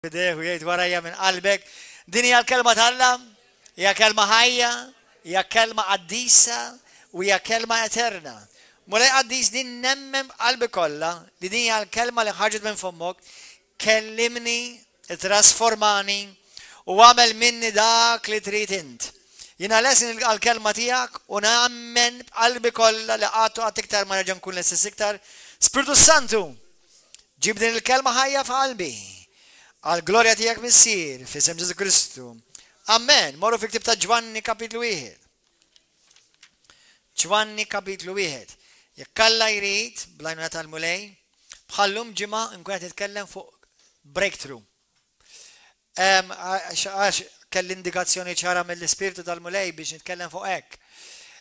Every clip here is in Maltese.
bideh u jgħid warajja minn qalbek. Din hija l-kelma tal-Alla, hija kelma ħajja, hija kelma qaddisa u hija kelma eterna. Mulej qaddis din nemmem qalbi kollha li din hija l-kelma li ħarġet minn fommok, kellimni, trasformani u għamel minni dak li trid int. Jina lesin għal-kelma tijak u nammen qalbi kollha li għattu għat iktar ma nerġa' nkun lessis iktar. Spiritu Santu, ġib din il-kelma ħajja f'qalbi. Għal-glorja tijak missir, f'isem Ġesu Kristu. Amen. Morru fi ktib ta' Ġwanni kapitlu 1. Ġwanni kapitlu 1. Jekk Alla jrid, blajna tal-mulej, bħallum ġimgħa nkun qed nitkellem fuq breakthrough. Kelli indikazzjoni ċara mill-Ispirtu tal-mulej biex nitkellem fuq hekk.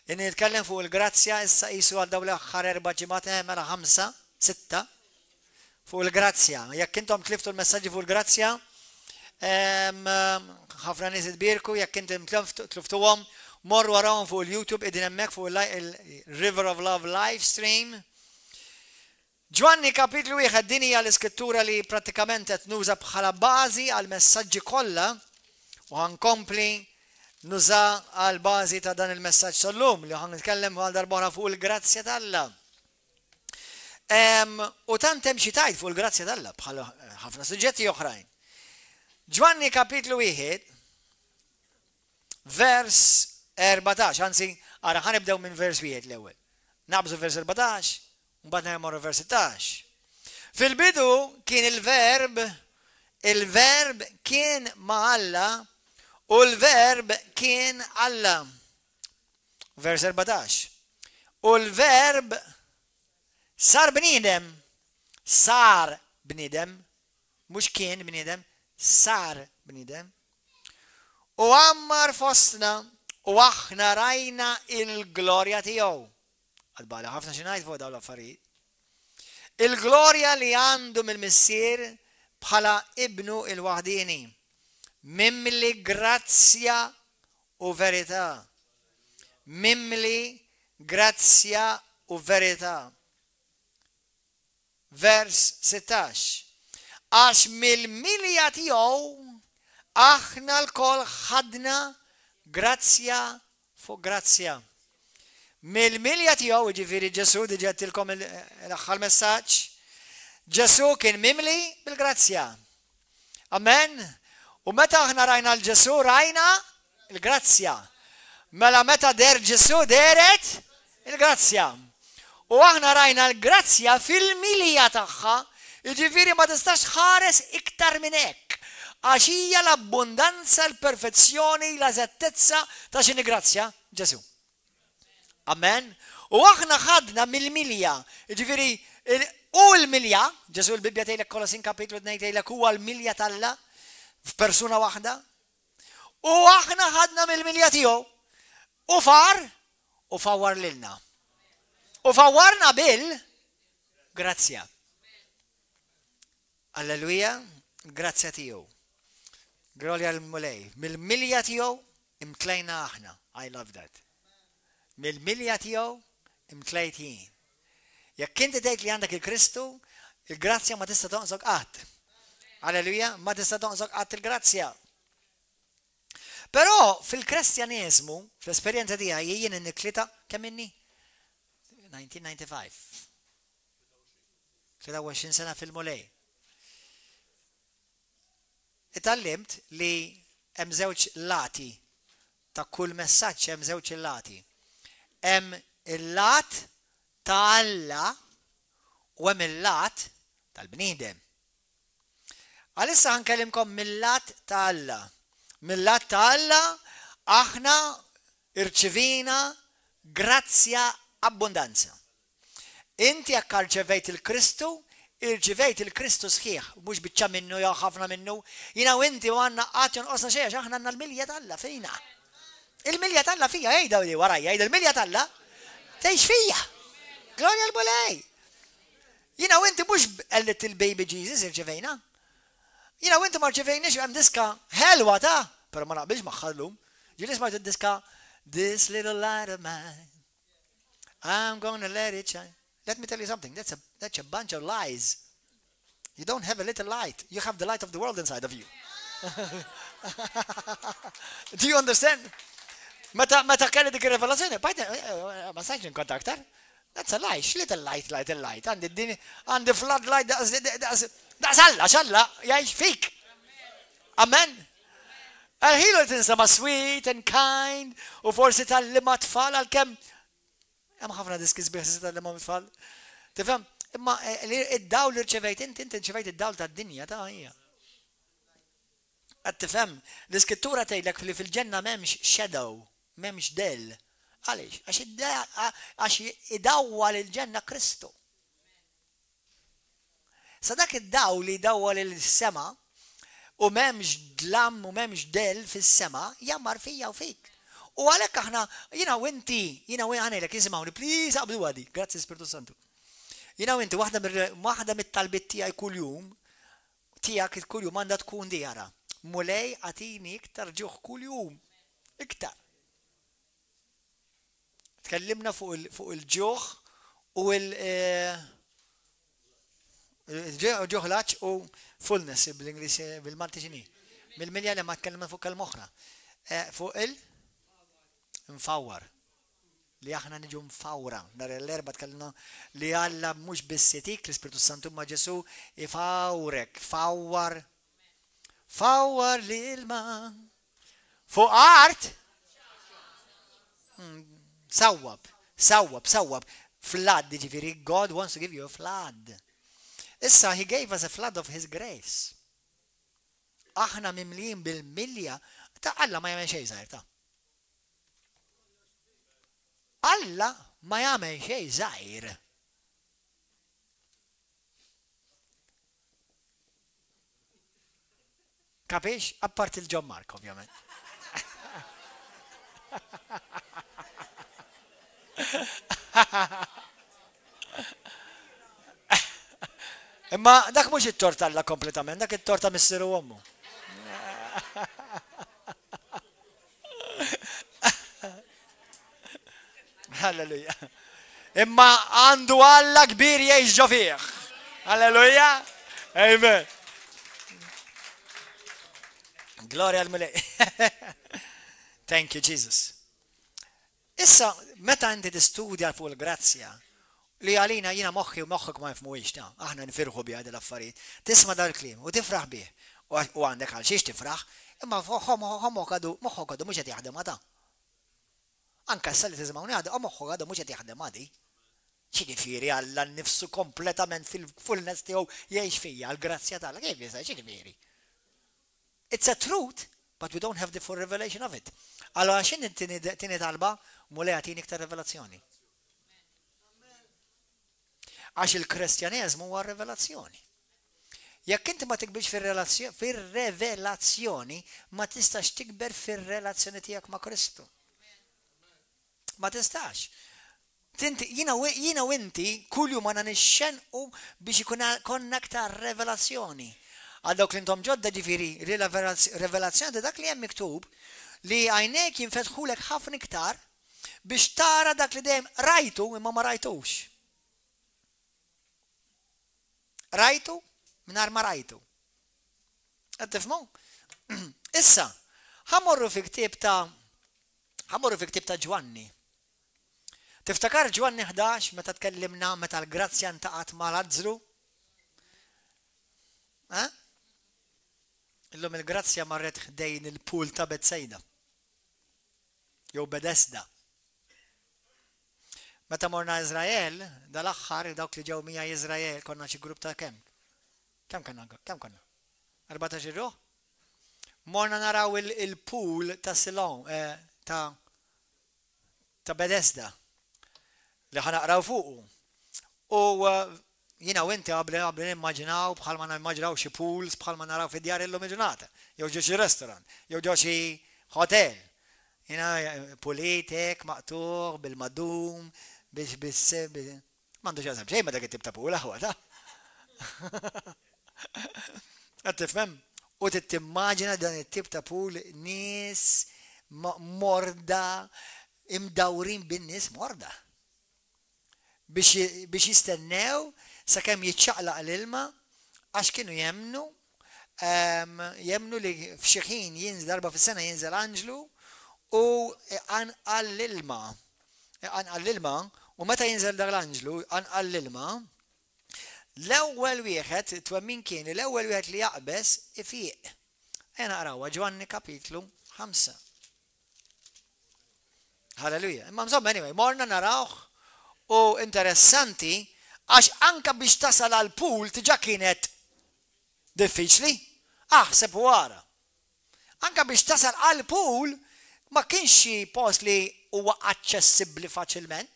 Inni nitkellem fuq il-grazzja issa qisu għal dawn l-aħħar 4 ġimgħat mela 5, 6 fuq il-grazzja. Jekk intom tliftu l-messaġġi fuq il-grazzja, ħafna nies itbierku, jekk intom tliftuhom, morru warawhom fuq il-YouTube qegħdin hemmhekk fuq il-River of Love live stream. Ġwanni kapitlu 1 din hija l-iskrittura li prattikament qed nuża bħala bażi għal messaġġi kollha u ħankompli nuża għal bażi ta' dan il-messaġġ tal-lum li ħan nitkellem għal darbora fuq il-grazzja tal-Alla. U tant hemm xi tajt fuq il-grazzja tal-Alla bħal ħafna suġġetti oħrajn. Ġwanni kapitlu 1 vers 14, anzi ara ħanibdew minn vers 1 l-ewwel. Nabżu vers 14, mbagħad nemmorru vers 16. Fil-bidu kien il-verb kien ma' Alla u l-verb kien Alla. Vers 14. U l-verb sar bniedem, mhux kien bniedem, sar bniedem. U għammar fostna u aħna rajna il-glorja tiegħu. Għadbala ħafna xi ngħid fuq dawn l-affarijiet. Il-glorja li għandu mill-missier bħala ibnu il-waħdini. Mimli grazzja u verità. Mimli grazzja u verità. Vers 16. Għax mill-milja tiegħu aħna l-kol ħadna grazzja fuq grazzja. Mill-milja tiegħu ġifieri Ġesu diġà tilkom l-aħħar messaġġ. Ġesu kien mimli bil-grazzja. Amen. U meta aħna rajna l-Ġesu rajna il-grazzja. Mela meta der Ġesu deret il-grazzja. U aħna rajna l-grazzja fil-milja tagħha, jiġifieri ma tistax ħares iktar minn hekk. Għax hija l-abbundanza, l-perfezzjoni, l-eżattezza ta' x'inhi grazzja Ġesu. Amen. U aħna ħadna mill-milja, jiġifieri u l-milja, Ġesu l-Bibja tgħidlek Kolosin kapitlu 2 tgħidlek huwa l-milja tal-Alla f'persuna waħda. U aħna ħadna mill-milja tiegħu u fawwar lilna. U fawwarna bil-grazzja. Alleluja, grazzja tiegħu. Glorja l-mulej. Mill-milja tiegħu imtlejna aħna. I love that. Mill-milja tiegħu imtlejt jien. Jekk inti tgħid li għandek il-Kristu, il-grazzja ma tista' toqsok qatt. Alleluja, ma tista' toqsok qatt il-grazzja. Però fil-Kristjaneżmu, fl-esperjenza tiegħi jien inniklita kemm inni? 1995. 23 sena fil-mulej. Itallimt li hemm żewġ lati ta' kull messaġġ hemm żewġ lati. Hemm il-lat ta' Alla u hemm il-lat tal-bniedem. Għalissa ħankellimkom mill-lat ta' Alla. Mill-lat ta' Alla aħna irċivina grazzja abbondanza. Inti jekk rċevejt il-Kristu, irċivejt il-Kristu sħiħ, mhux biċċa minnu jew ħafna minnu. Jiena u inti għandna qatt jonqosna xejn aħna għandna l-milja tal-Alla fejna. Il-milja tal-Alla fija, ejda li warajja, ejda il-milja tal-Alla tgħix fija. Glorja l-bulej. Jiena u inti mhux qellet il-baby Jesus irċevejna. Jiena u inti ma rċevejniex hemm diska ħelwa ta', però ma naqbilx magħha llum. Ġieli smajt id-diska This little light of mine, I'm gonna let it shine. Let me tell you something, that's a bunch of lies. You don't have a little light. You have the light of the world inside of you. Do you understand? Meta kelli dik ir-revelazzjoni, bajta, ma sajġ nkont aktar. That's a light, little light. Għandi floodlight, daqs Alla, xalla, jgħix fik. Amen. Għal-ħilu tinsama sweet and kind, u forsi tal-lima tfal, għal-kem, għam ħafna diskis biħsi tal-lima tfal. Tifem, imma id-dawl li rċevejt, inti rċevejt id-dawl ta' d-dinja, ta' hija. Għattifem, l-iskrittura tgħidlek li fil-ġenna memx shadow, memx del. Għalix, għax id-dawwa l-ġenna Kristu. Sa dak id-daw li id-dawwa l-sema, u memx dlam u memx del fil-sema, jammar fija u fik. U għalek aħna, jina u inti, għanilek, jisimawni, please, għabdu għadi, grazzi Spiritu Santu. Jina u inti, waħda mit-talbit tijaj kull-jum, tijak kull-jum għanda tkun dijara. Mulej għatini iktar ġuħ kull-jum. Iktar. Tkellimna fuq il-ġuħ u il-ġuħlaċ u fullness bil-Inglis, bil-Malti ġini. Mil-milja li ma tkellimna fuq kal-moħra. Fuq il-mfawar. Li aħna niġu mfawra. Dar l-erba tkellimna li Alla mux bissitik, l-Spiritu Santu ma Ġesu ifawrek, fawar li l-ma. Fuq art. Sawwab. Flood, ġifiri, God wants to give you a flood. Issa, he gave us a flood of his grace. Aħna mimlijin bil-milja, ta' Alla ma jagħmel xejn żgħir ta'. Alla ma jagħmel xejn żgħir. Kapix? Appart il-John Mark, ovvjament. Imma dak mhux it-tort Alla kompletament, dak it-tort ta' missiru ommu. Halleluja. Imma għandu Alla kbir jgħix ġo fih. Halleluja. Amen. Gloria al-Mulej. Thank you, Jesus. Issa, meta inti tistudja fuq il-grazzja, li għalina jina moħħi u moħħek ma jifmuwix ta' aħna nifirħu bi għad l-affarijiet, tisma dal-klim u tifraħ bih u għandek għal xiex tifraħ, imma moħħok għadu mux għed jaħdem għada. Anka s-salli tizmawni għadu, moħħok għadu mux għed jaħdem għadi. ċinifiri Alla nifsu kompletament fil-fullness tiegħu jgħix fija għal-grazzja tagħla, kif jisa ċinifiri? It's a truth, but we don't have the full revelation of it. Allora xin tini talba, mulej għatini iktar revelazzjoni. Għax il-kristjanizmu huwa revelazzjoni. Jekk inti ma tikbirx fir-revelazzjoni, ma tistax tikber fir-relazzjoni tiegħek ma' Kristu. Ma tistax. Jina u inti kuljum ma nixxenqu biex konna aktar revelazzjoni. Għaddawk li intom ġodda ġifiri, revelazzjoni ta' dak li hemm miktub li għajnek jinfetħulek ħafna iktar biex tara dak li dejjem rajtu imma ma rajtux. Rajtu mingħajr ma rajtu. Qed tifhmu? Issa, ħamorru fi ktieb ta' Ġwanni. Tiftakar Ġwanni 11 meta tkellimna meta l-grazzja ntaqat ma' Lazzru? Illum il-grazzja marret ħdejn il-pool ta' Betsejda. Jew Bedesda. Meta morna Izrael, dal-aħħar dawk li ġew mija Izrael konna xi grupp ta' kemm? Kemm konna? 14 ruħ? Morna naraw il-pool ta' Silon, ta' Bedesda li ħanaqraw fuqu. U jina u inti għabli nimmaġinaw bħal ma nimmaġinaw xi pools bħal ma naraw fid-djar illum il-ġurnata, jew ġo xi restaurant, jew ġo xi hotel. Jina politek, maqtuħ, bil-madum, biex mandu xazam xej ma dak it-tib ta' pool aħwa ta' għattifem u t-timmaġina dan it-tib ta' pool nis morda imdawrin bin-nis morda biex jistennew sakemm jiċċaqlaq l-ilma Għax kienu jemnu li f'xi ħin jinżel darba fis-sena jinżel anġlu u anqal l-ilma u meta jinżel dak l-anġlu anqal l-ilma l-ewwel wieħed twemmin kien l-ewwel wieħed li jaqbes ifieq. Naqrawha Ġwanni kapitlu 5. Halleluja. Imma insomma anyway, morna narawh u interessanti għax anka biex tasal għal pool tiġa kienet diffiċli. Aħseb wara. Anka biex tasal għal pool ma kienx xi post li huwa aċċessibbli faċilment.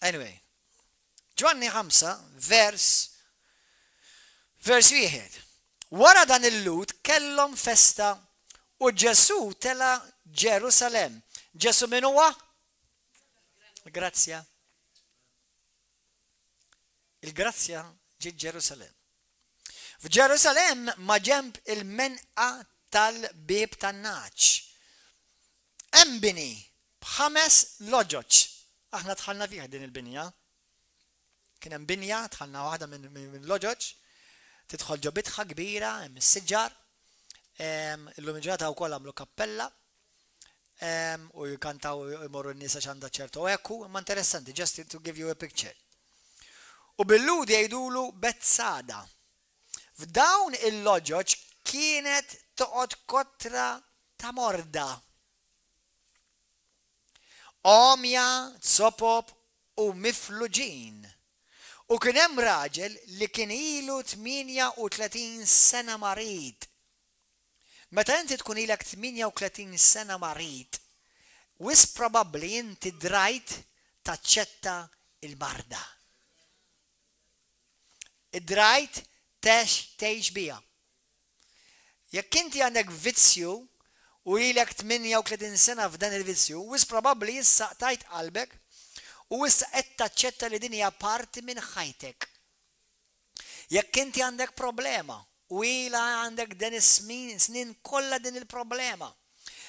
Anyway, Ġwanni 5 vers 1. Wara dan il-lut kellhom festa u Ġesu tela Ġerusalem. Ġesu min huwa? Grazzja. Il-grazzja ġiet Ġerusalem. F'Ġerusalem ma ġemp il-menqa tal-bib tan-naċ. Hemm bini b'5 loġoġ. Aħna tħallna fiha din il-binja. Kien hemm binja tħallna waħda minn loġoġ. Tidħol ġo bitħa kbira, hemm is-siġar. Illum il-ġurnata wkoll għamlu kappella. U jkantaw imorru n-nies għax għandha ċertu ekku, imma interessanti, just to give you a picture. U bil-ludi jgħidulu Betzada. F'dawn il-loġoġ kienet toqgħod kotra ta' morda. Omja, tsopop u mifluġin. U kien hemm raġel li kien ilu 38 sena marit. Meta inti tkun ilek 38 sena marit, wis probabbli inti drajt taċċetta il-marda. Id-drajt tgħix biha. Jekk inti għandek vizzju u ilek 38 sena f'dan il-vizzju, wis probabbli issa tajt qalbek u issa qed taċċetta li din hija parti minn ħajtek. Jekk inti għandek problema u ila għandek dan is-snin kollha din il-problema,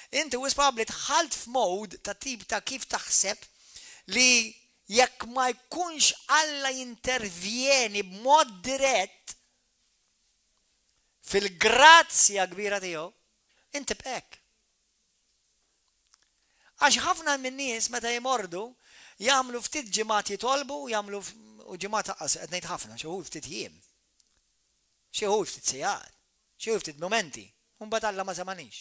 inti wis probabbli tħalt f'mod ta' tip ta' kif taħseb li jekk ma jkunx Alla jintervjeni b'mod dirett fil-grazzja kbira tiegħu, inti b'hekk. Għax ħafna minn nies meta jmordu jagħmlu ftit ġimgħat jitolbu, jagħmlu u ġimgħat qed ngħid ħafna, xi wħud ftit jiem. Xi wħud ftit sigħat, xi wħud ftit momenti, u mbagħad Alla ma semanix.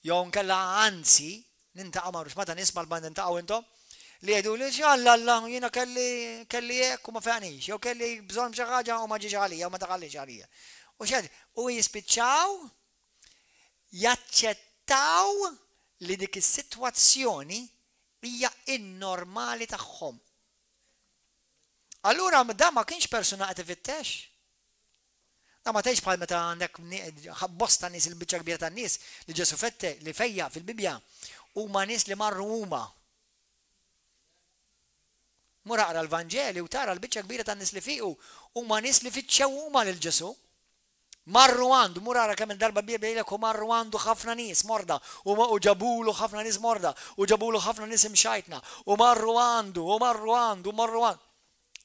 Jew nkella anzi, nintaqa' marrux meta nisma' l-band intaqgħu intom li jgħiduli Alla jiena kelli hekk u ma feħniex, jew kelli bżonn xi ħaġa u ma ġiex għalija u ma taqallix għalija. U jispiċċaw jaċċettaw li dik is-sitwazzjoni hija innormali tagħhom. Allura da ma kienx persuna qed ifittex. Da ma tgħix bħal meta għandek bosta nies il-biċċa kbira tan-nies li Ġesu fette li fejja fil-Bibja huma nies li marru huma. Mur aqra l-Vanġeli u tara l-biċċa kbira tan-nies li fiqu huma nies li fitxew huma lil Ġesu. Marru għandu, murara kemm darba bjebejlek u marru għandu ħafna nies morda, u ġabulu ħafna nies morda, u ġabulu ħafna nies imxajtna, u marru għandu.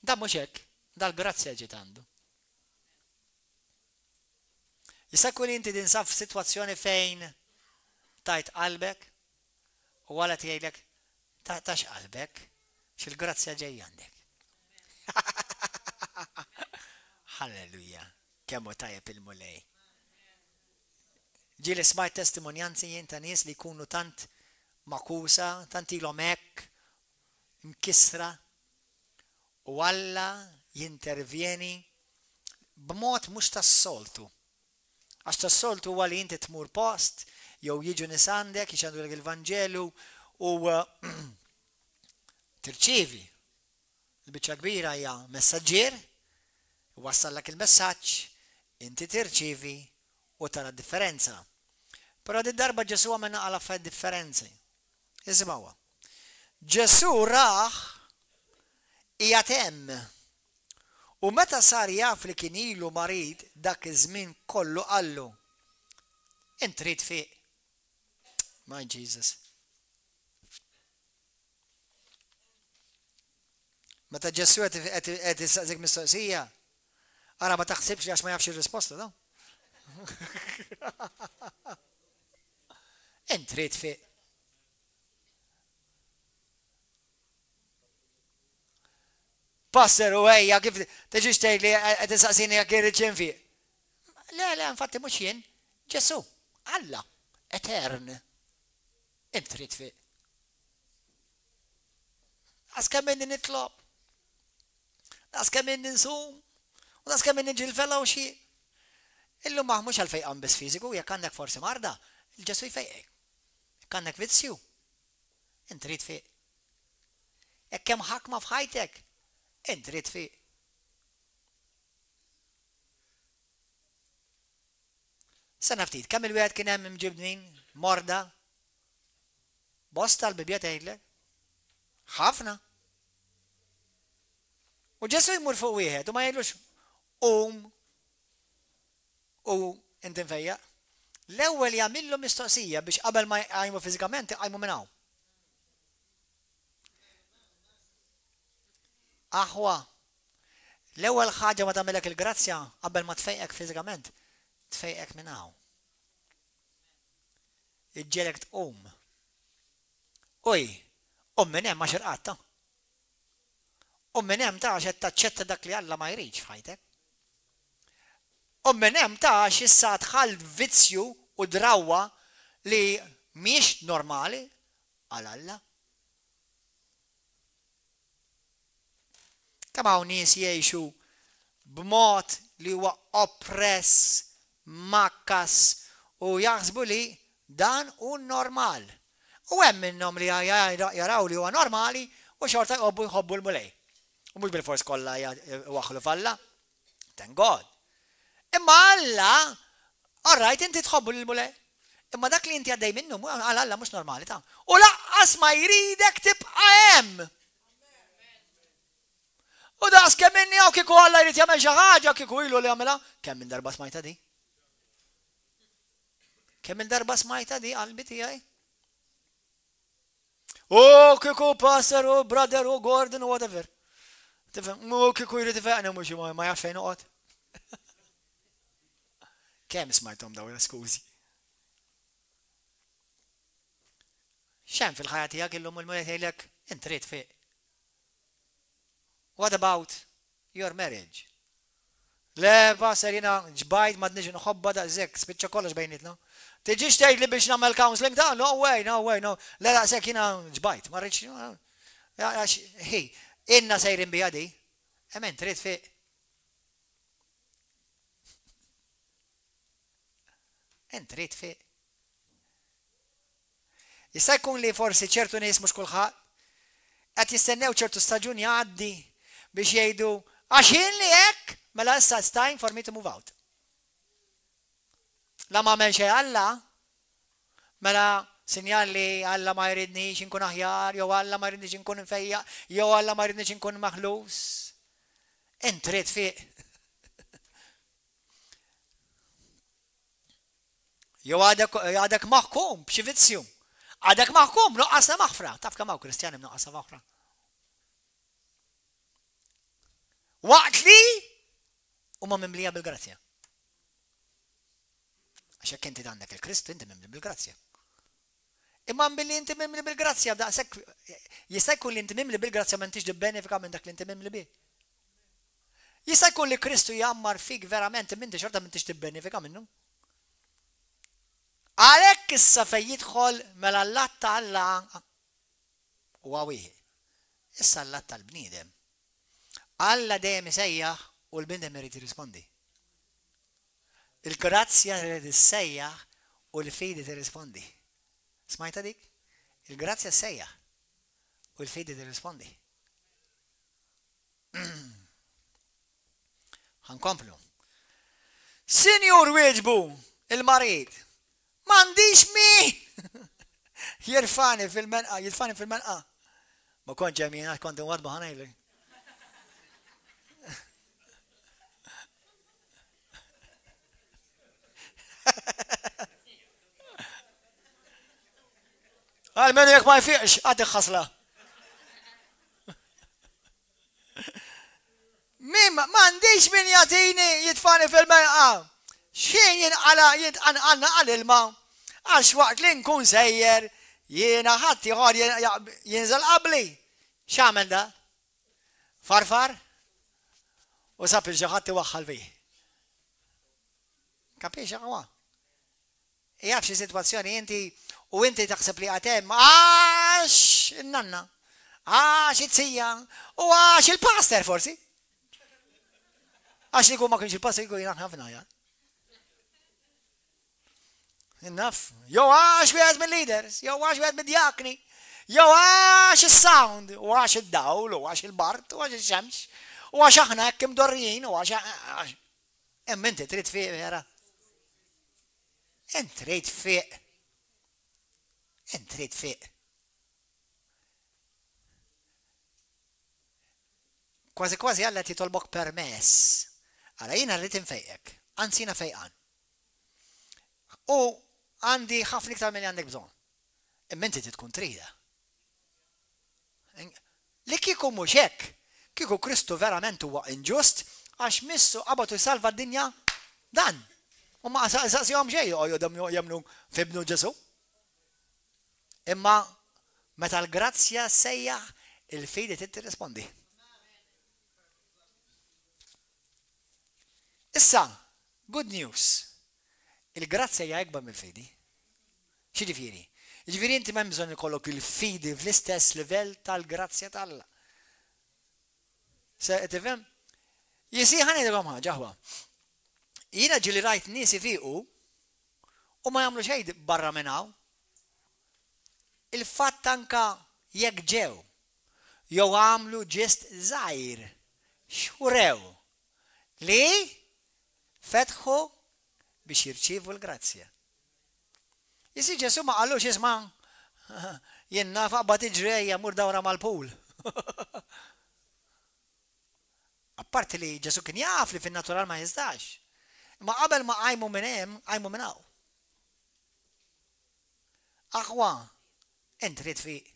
Da mhux hekk, dal-grazzja ġiet għandu. Jista' jkun inti tinsab f'sitwazzjoni fejn tajt qalbek u wara tgħidlek tax qalbek x'il-grazzja ġej għandek. Halleluja. Kemmu tajjeb il-mulej. Ġieli smajt testimonjanzi jien ta' nies li jkunu tant makusa, tant ilhom hekk, mkissra, u Alla jintervjeni b'mod mhux tas-soltu. Għax tas-soltu huwa li inti tmur post, jew jiġu nies għandek jixandulek il-Vanġelu u tirċievi. Il-biċċa kbira hija messaġġier, wassallek il-messaġġ, inti tirċievi u tara differenza. Però di darba Ġesu għamena għala fed differenzi. Isimgħuha. Ġesu raħ qiegħed hemm. U meta sar jaf li kien ilu marit dak iż-żmien kollu qallu. Int trid fiq. My Jesus. Meta Ġesu qed issaqsik mistoqsija, Ara ma taħsibx li għax ma jafx ir-risposta da. Entrit fi. Passer u għajja kif teġiġ tgħidli qed tistaqsini jekk irriċin fi. Le, infatti mhux jien, Ġesu, Alla, etern. Entrit fi. Għaska minni nitlob. Għaska minni nsum. U għaska minni ġilfella u xie. Illu maħmux għal-fejqan bis fiziku, jek għandek forsi marda, il-ġesu jfejqek. Jek għandek vizzju, intrit fi. Jek kem ħakma fħajtek, intrit fi. Sena ftit, kemm il-wieħed kien hemm imġibnin, morda, bosta l-bibja tgħidlek? ħafna. U Ġesu jmur fuq wieħed u ma jgħidlux u inti mfejja. L-ewwel jagħmillu mistoqsija biex qabel ma jqajmu fiżikament iqajmu minn hawn. Aħwa, l-ewwel ħaġa ma tagħmilek il-grazzja qabel ma tfejqek fiżikament, tfejqek minn hawn. Iġġelek tqum. Uj, minn hemm ma xirqatta. Minn hemm tax qed taċċetta dak li Alla ma jridx f'ħajtek. Minn hemm tax issa dħal vizzju u drawwa li mhix normali għal Alla. Kemm hawn nies jgħixu b'mod li huwa oppress, makkas u jaħsbu li dan hu normal. U hemm minnhom li jaraw li huwa normali u xorta jħobbu l-mulej. U mhux bil-fors kollha waħlu falla. Thank God. Imma Alla, orrajt inti tħobbu l-mulej. Imma dak li inti għaddej minnu għal Alla mhux normali ta'. U laqqas ma jridek tibqa' hemm. U daqs kemm minni hawn kieku Alla jrid jagħmel xi ħaġa kieku ilu li jagħmilha, kemm minn darba smajta di? Kemm minn darba smajta di qalbi tiegħi? Kieku passer u brother u Gordon u whatever. Tifhem, kieku jrid ifeqna mhux ma jafx fejn noqgħod. Kemm smajthom dawn l-skużi. X'hemm fil-ħajja tiegħek illum il-mulej tgħidlek int trid fiq. What about your marriage? Le, passer jiena ġbajt ma tniġi nħobba daqshekk, spiċċa kollox bejnietna. Tiġix tgħidli biex nagħmel counseling ta' no way. Le daqshekk jiena ġbajt, ma rridx. Hey, inna sejrin biha di. Emen trid fiq. Ent trid fiq. Jista' jkun li forsi ċertu nies mhux kulħadd qed jistennew ċertu staġun jgħaddi biex jgħidu għax jien li hekk mela issa it's time for me to move out. La ma m'hemm xejn Alla, mela sinjal li Alla ma jridniex inkun aħjar, jew Alla ma jridniex inkun infejjaq, jew Alla ma jridniex inkun maħlus. Int trid fiq. Jew għadek maħkum b'xi vizzju. Għadek maħkum noqqasna maħfra. Taf kemm hawn Kristjani mnoqqasha maħfra. Waqt li huma mimlija bil-grazzja. Għax hekk inti għandek il-Krist, inti mimli bil-grazzja. Imma billi inti mimli bil-grazzja, daqshekk jista' jkun li inti mimli bil-grazzja ma intix tibbenefika minn dak li inti mimli bih. Jista' jkun li Kristu jammar fik verament minti xorta m'intix tibbenefika minnu. Għalhekk issa fejn jidħol mela l-att ta' Alla huwa wieħed. Issa l-att tal-bniedem. Alla dejjem isejjaħ u l-bniedem irid jirrispondi. Il-grazzja irid issejjaħ u l-fidi tirrispondi. Smajta dik? Il-grazzja ssejjaħ u l-fidi tirrispondi. Ħankomplu. Sinjur wieġbu il-marid. M'għandix mi! Jirfani fil-menqa. Ma kontx hemm jiena kont inwadba ħanejli. Għal-menu jek ma jfiqx, għaddi xasla. M'għandix M'għandix min jagħtini jitfani fil-merqa. Xejn jitqanqalna għal-ilma għax waqt li nkun sejjer jiena ħadd ieħor jinżel qabli. X'għamel da? Farfar? U sab il-ġi ħadd iwaħħal fih. Kapix għawa? Jaf xi sitwazzjoni inti taħseb li għatem għax il-nanna, għax it-sija, u għax il-pastor forsi. Għax li ma kienx il-pastor jkun jinaħ ħafna ja. Enough. Jow għax wieħed mill-leaders, jow għax wieħed mid-diakni, jow għax il-sound, u għax il-dawl, u għax il-bart, u għax il-xemx, u għax aħna hekk imdorrijin, u għax. Inti trid fiq vera. Trid fiq. Trid fiq. Kważi Alla titolbok permess. Ara jiena rrid infejqek, anzi jiena fejqan. U għandi ħafna iktar milli għandek bżonn. Imma inti tkun trida. Li kieku mhux hekk, kieku Kristu verament huwa inġust għax missu qabatu jsalva d-dinja dan. U ma saqsihom xejn joqgħodu jemnu f'ibnu Ġesu. Imma meta l-grazzja sejjaħ il-fidi trid tirrispondi. Issa, good news. Il-grazzja hija ikbar mill-fidi. X'jiġifieri? Jiġifieri inti m'hemm bżonn ikollok il-fidi fl-istess livell tal-grazzja tal-Alla. Se tifhem? Jisi ħanidilhom ħaġa ħwa. Jiena ġili rajt nies ifiqu u ma jagħmlu xejn barra minn hawn. Il-fatt anka jekk ġew jew għamlu ġest żgħir x'urew li fetħu biex jirċievu l-grazzja. Jisi Ġesu ma qallux isma' jien naf aqbad iġrejja mur dawra mal-pool. Apparti li Ġesu kien jaf li fin-natural ma jistax. Ma qabel ma qajmu minn hemm, qajmu minn hawn. Aħwa, int trid fiq.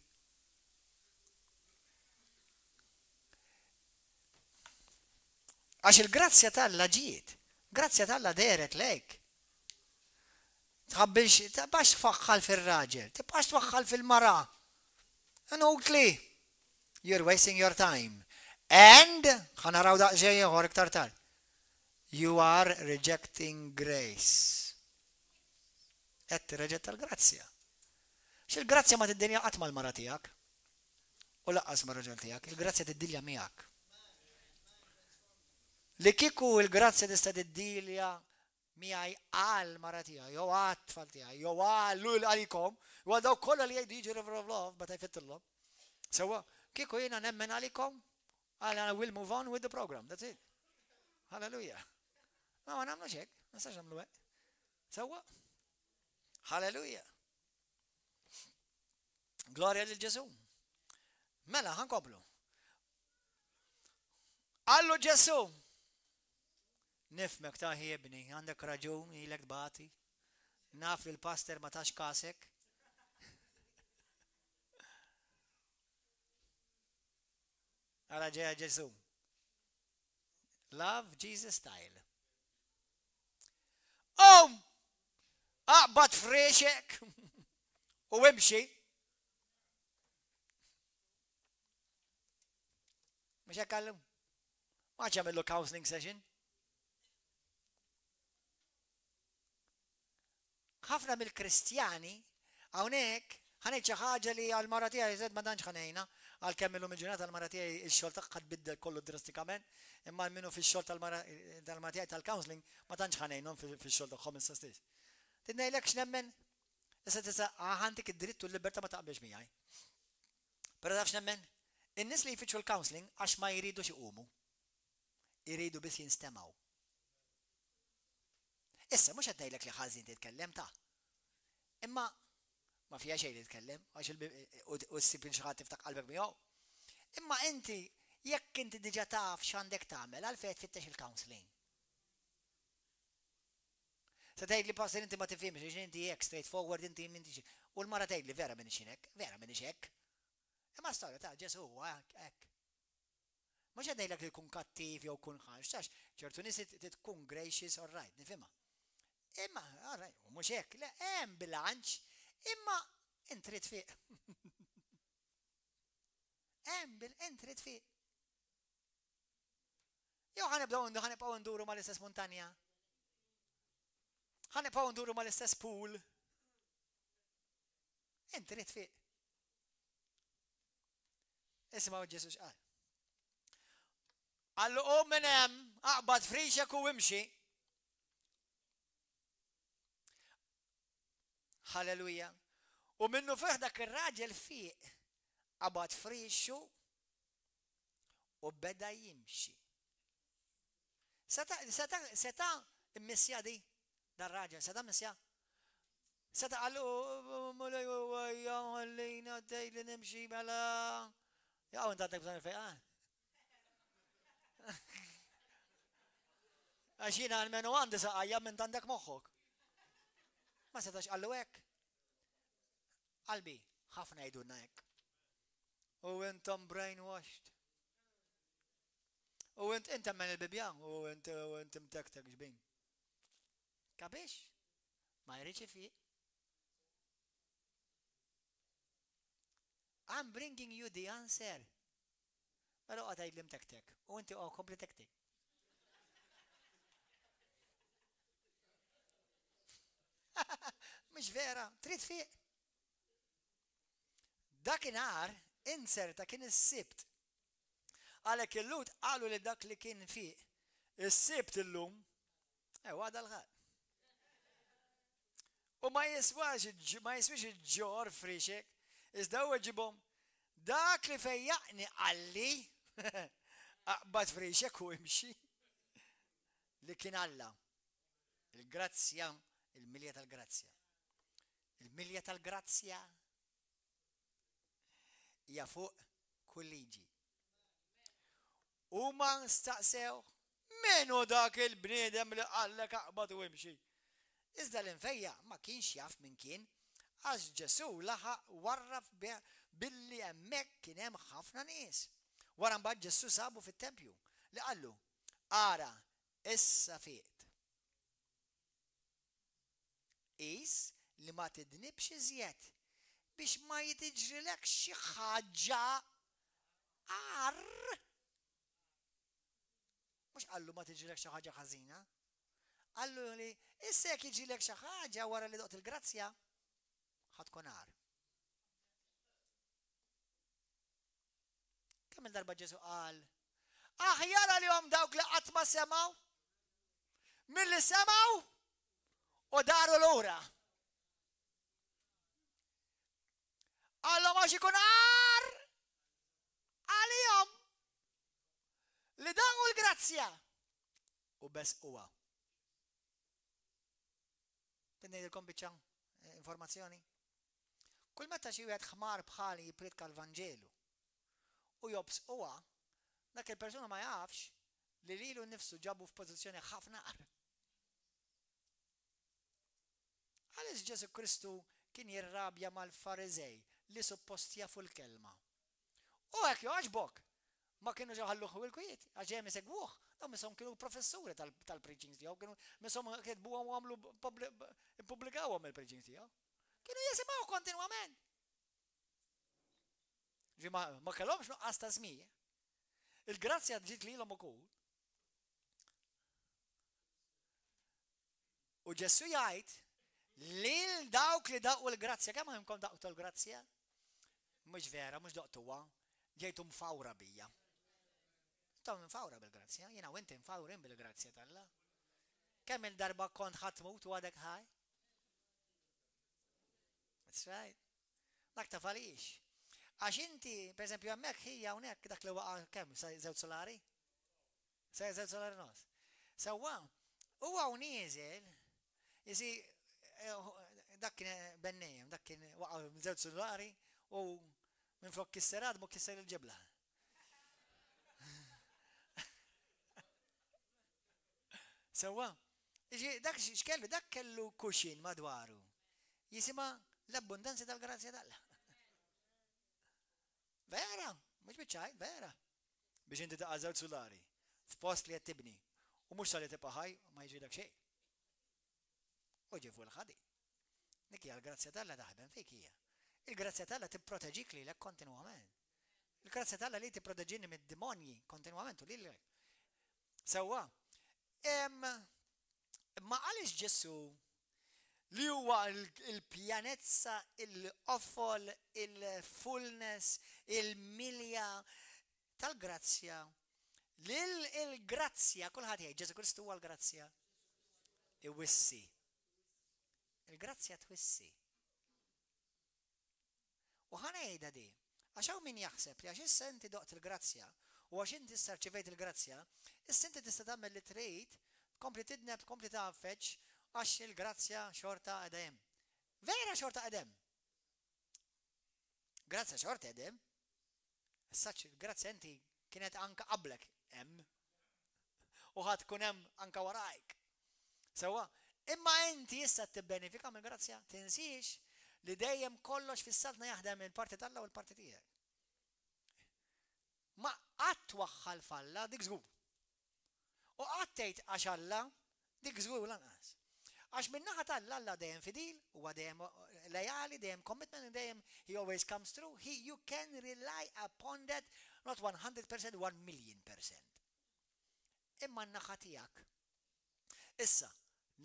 Għax il-grazzja tal-Alla ġiet. Grazzja tal-Alla deret lejk. Tħabbilx, tibqax tfaħħal fil-raġel, tibqax tfaħħal fil-mara. Inutli. You're wasting your time. And, ħanaraw daqsxejn ieħor iktar tard. You are rejecting grace. Qed tirreġetta l-grazzja. X'il-grazzja ma tiddilja qatt mal-mara tiegħek. U laqqas mar-raġel tiegħek, il-grazzja tiddilja miegħek. Li kieku il-grazzja tista' tiddilja miegħi għal mara tiegħi, jew għat-tfal tiegħi, jew għal għalikom, u daw kollha li jgħidu jiġi river of love, but I fitillhom. Sewwa, kieku jiena nemmen għalikom, I will move on with the program, that's it. Hallelujah. Ma nagħmlu hekk, ma nistax nagħmlu hekk. Sewwa. Hallelujah. Glorja lil Ġesu. Mela ħankomplu. Allu Ġesu. Nifmek ta' ħiebni, għandek raġun, ilek tbati. Naf li l-pastor ma tax kasek. Għala ġeja Ġesu. Love Jesus style. Aqbad frexek u imxi. Mux jakallum? Ma ċamillu counseling session? ħafna mill-Kristjani hawnhekk ħanejt xi ħaġa li għall-mara tiegħi żed ma tantx ħanejna għalkemm illum il-ġurnata tal-mara tiegħi x-xogħol tagħha tbiddel kollu drastikament, imma minnu fix-xogħol tal-mara tiegħi tal-counseling ma tantx ħanejnhom fix-xogħol tagħhom issa stess. Tidnejlek x'nemmen? Issa ħantik id-dritt u l-libertà ma taqbilx miegħi. Però taf x'nemmen? In-nies li jfittxu l-counseling għax ma jridux iqumu. Jridu biss jinstemaw. Issa mhux qed ngħidlek li ħażin titkellem ta'. Imma ma fija xejn li tkellem għax u ssib xi ħadd tiftaħ qalbek miegħu. Imma inti jekk inti diġà taf x'għandek tagħmel għalfejn tfittex il-counseling. Se tgħid li passer inti ma tifhimx għax inti hekk straight forward inti u l-mara tgħid li vera m'iniex hekk, vera m'iniex hekk. Imma storja ta' Ġesu huwa hekk. Mux għadnejlek li tkun kattiv jew kun ħax, ċertu nies tkun gracious all right, nifhimha. Imma, all right, mhux hekk, le hemm bilanċ, imma intrid fiq. Intrid fiq. Jew ħanibqgħu nduru mal-istess montanja. Ħanibqgħu nduru mal-istess pool. Intrid fiq. Isma' Ġesu x'qal. Għallu qum minn hemm, aqbad frixek u imxi. Halleluja. U minnu fih dak ir-raġel fiq qabad frixu u beda jimxi. Seta immissja di dar-raġel, seta immissja. Seta għallu mulej u għajja għallina dejli nimxi mela. Ja, għu intatek bżon il-fejqan. Għaxina għal-menu għandi saqajja minn tandek moħħok. Ma setax għallu hekk. Qalbi, ħafna jidunna hekk. U intom brainwashed. U intom men il-bibjan, u intom tek ġbin. Kabix? Ma jriċi fi. I'm bringing you the answer. Mela għata jidlim tek. U inti kompli tek. Mux vera, trid fiq. Dakinhar inserta kien is-sibt. Għalhekk il-Lut qalu li dak li kien fiq. Is-sibt illum, għada l-ħad. U ma jiswix il-ġor frixek, iżda huwa ġibhom dak li fejjaqni għalli aqbad frixek u imxi li kien Alla. Il-grazzja, il-milja tal-grazzja. Il-milja tal-grazzja hija fuq kull liġi. U ma nstaqsew menu dak il-bniedem li qallek aqbad u imxi. Iżda l-infejja ma kienx jaf min kien, għax Ġesu laħaq warraf billi hemmhekk kien hemm ħafna nies. Wara mbagħad Ġesu sabu fit-tempju li qallu ara issa fiqt. Qis li ma tidnibx iżjed biex ma jitiġrilek xi ħaġa għar. Mhux qallu ma tiġrilek xi ħaġa ħażina. Qallu li issa jekk jiġilek xi ħaġa wara li doqt il-grazzja ħadkun għar. Kemm il-darba Ġesu qal aħjar għalihom dawk li qatt ma semgħu milli semgħu u daru lura. Għallhom għax ikun għar għalihom li dawu l-grazzja u bes huwa. Ngħidilkom biċċa informazzjoni. Kull meta xi wieħed ħmar bħali jipredka l-Vanġelu u jobs huwa, dak il-persuna ma jafx li lilu nnifsu ġabu f'pożizzjoni ħafna qar. Għaliex Ġesu Kristu kien jirrabja mal-Farizej li suppost jafu l-kelma. U hekk jogħġbok, ma kienu ġaħalluħu il-kwiet, għax hemm isegwuh, dawn misom kienu professuri tal-preachings tiegħu, kienu misom kitbuhom u għamlu ippubblikawhom il-preachings tiegħu. Kienu jisimgħu kontinwament. Ma kellhomx nuqqas ta' żmien. Il-grazzja ġiet lilhom ukoll. U Ġesu jgħid lil dawk li daqu l-grazzja, kemm għandkom daqtu l-grazzja? Mhux vera, mhux daqtuha, ġejtu mfawra bija. Tom mfawra bil-grazzja, jiena u inti mfawrin bil-grazzja tal-Alla. Kemm il-darba kont ħatmut u għadek ħaj? That's right. Dak ta' falix. Għax inti, per esempio, hemmhekk hija hawnhekk dak li waqa' kemm żewġ solari? Żewġ solari nos. Sewwa, huwa hawn nieżel, jisi dak kien bennejem, dak kien waqa' żewġ solari u minn flok kisserat mu kisser il-ġebla. Sewwa, dak x'kellu, dak kellu kuxin madwaru. Jisima l-abbundanza tal-grazzja tal-Alla. Vera, mhux biċċaj, vera. biex inti taqqa' żewġ sulari f'post li qed tibni u mhux sali tibqa' ħaj ma jiġrilek xejn. U ġi fuq il-ħadi. Dik hija l-grazzja tal-Alla taħdem fik hija. Il-grazzja tal-Alla tipproteġik lilek kontinwament. Il-grazzja tal-Alla li tipproteġini mid-demonji kontinwament u lilek. Sewwa. Ma għaliex Ġesu li huwa il-pjanezza, il-offol, il-fullness, il-milja tal-grazzja. Il-grazzja, kulħadd jgħid Ġesu Kristu huwa l-grazzja. Iwissi. Il-grazzja twissi. U ħanejda di, għax hawn min jaħseb li għax issa inti doqt il-grazzja u għax inti issa rċevejt il-grazzja, issa inti tista' tagħmel li trid, tkompli tidneb, tkompli tafeċ għax il-grazzja xorta qedem. Vera xorta qedem. Grazzja xorta qedem. Issaċ il-grazzja inti kienet anka qablek hemm. U ħadd tkun hemm anka warajk. Sewwa, imma inti issa tibbenefika mill-grazzja, tinsix li dejjem kollox fis-saltna jaħdem il-parti tal-Alla u l-parti tiegħek. Ma qatt twaħħal falla dik żgur. U qatt tgħid għax Alla dik żgur lanqas. Għax min-naħa tal-Alla dejjem fidil, huwa dejjem lejali, dejjem commitment, dejjem he always comes through. You can rely upon that, not 100%, 1,000,000%. Imma n-naħa tiegħek. Issa,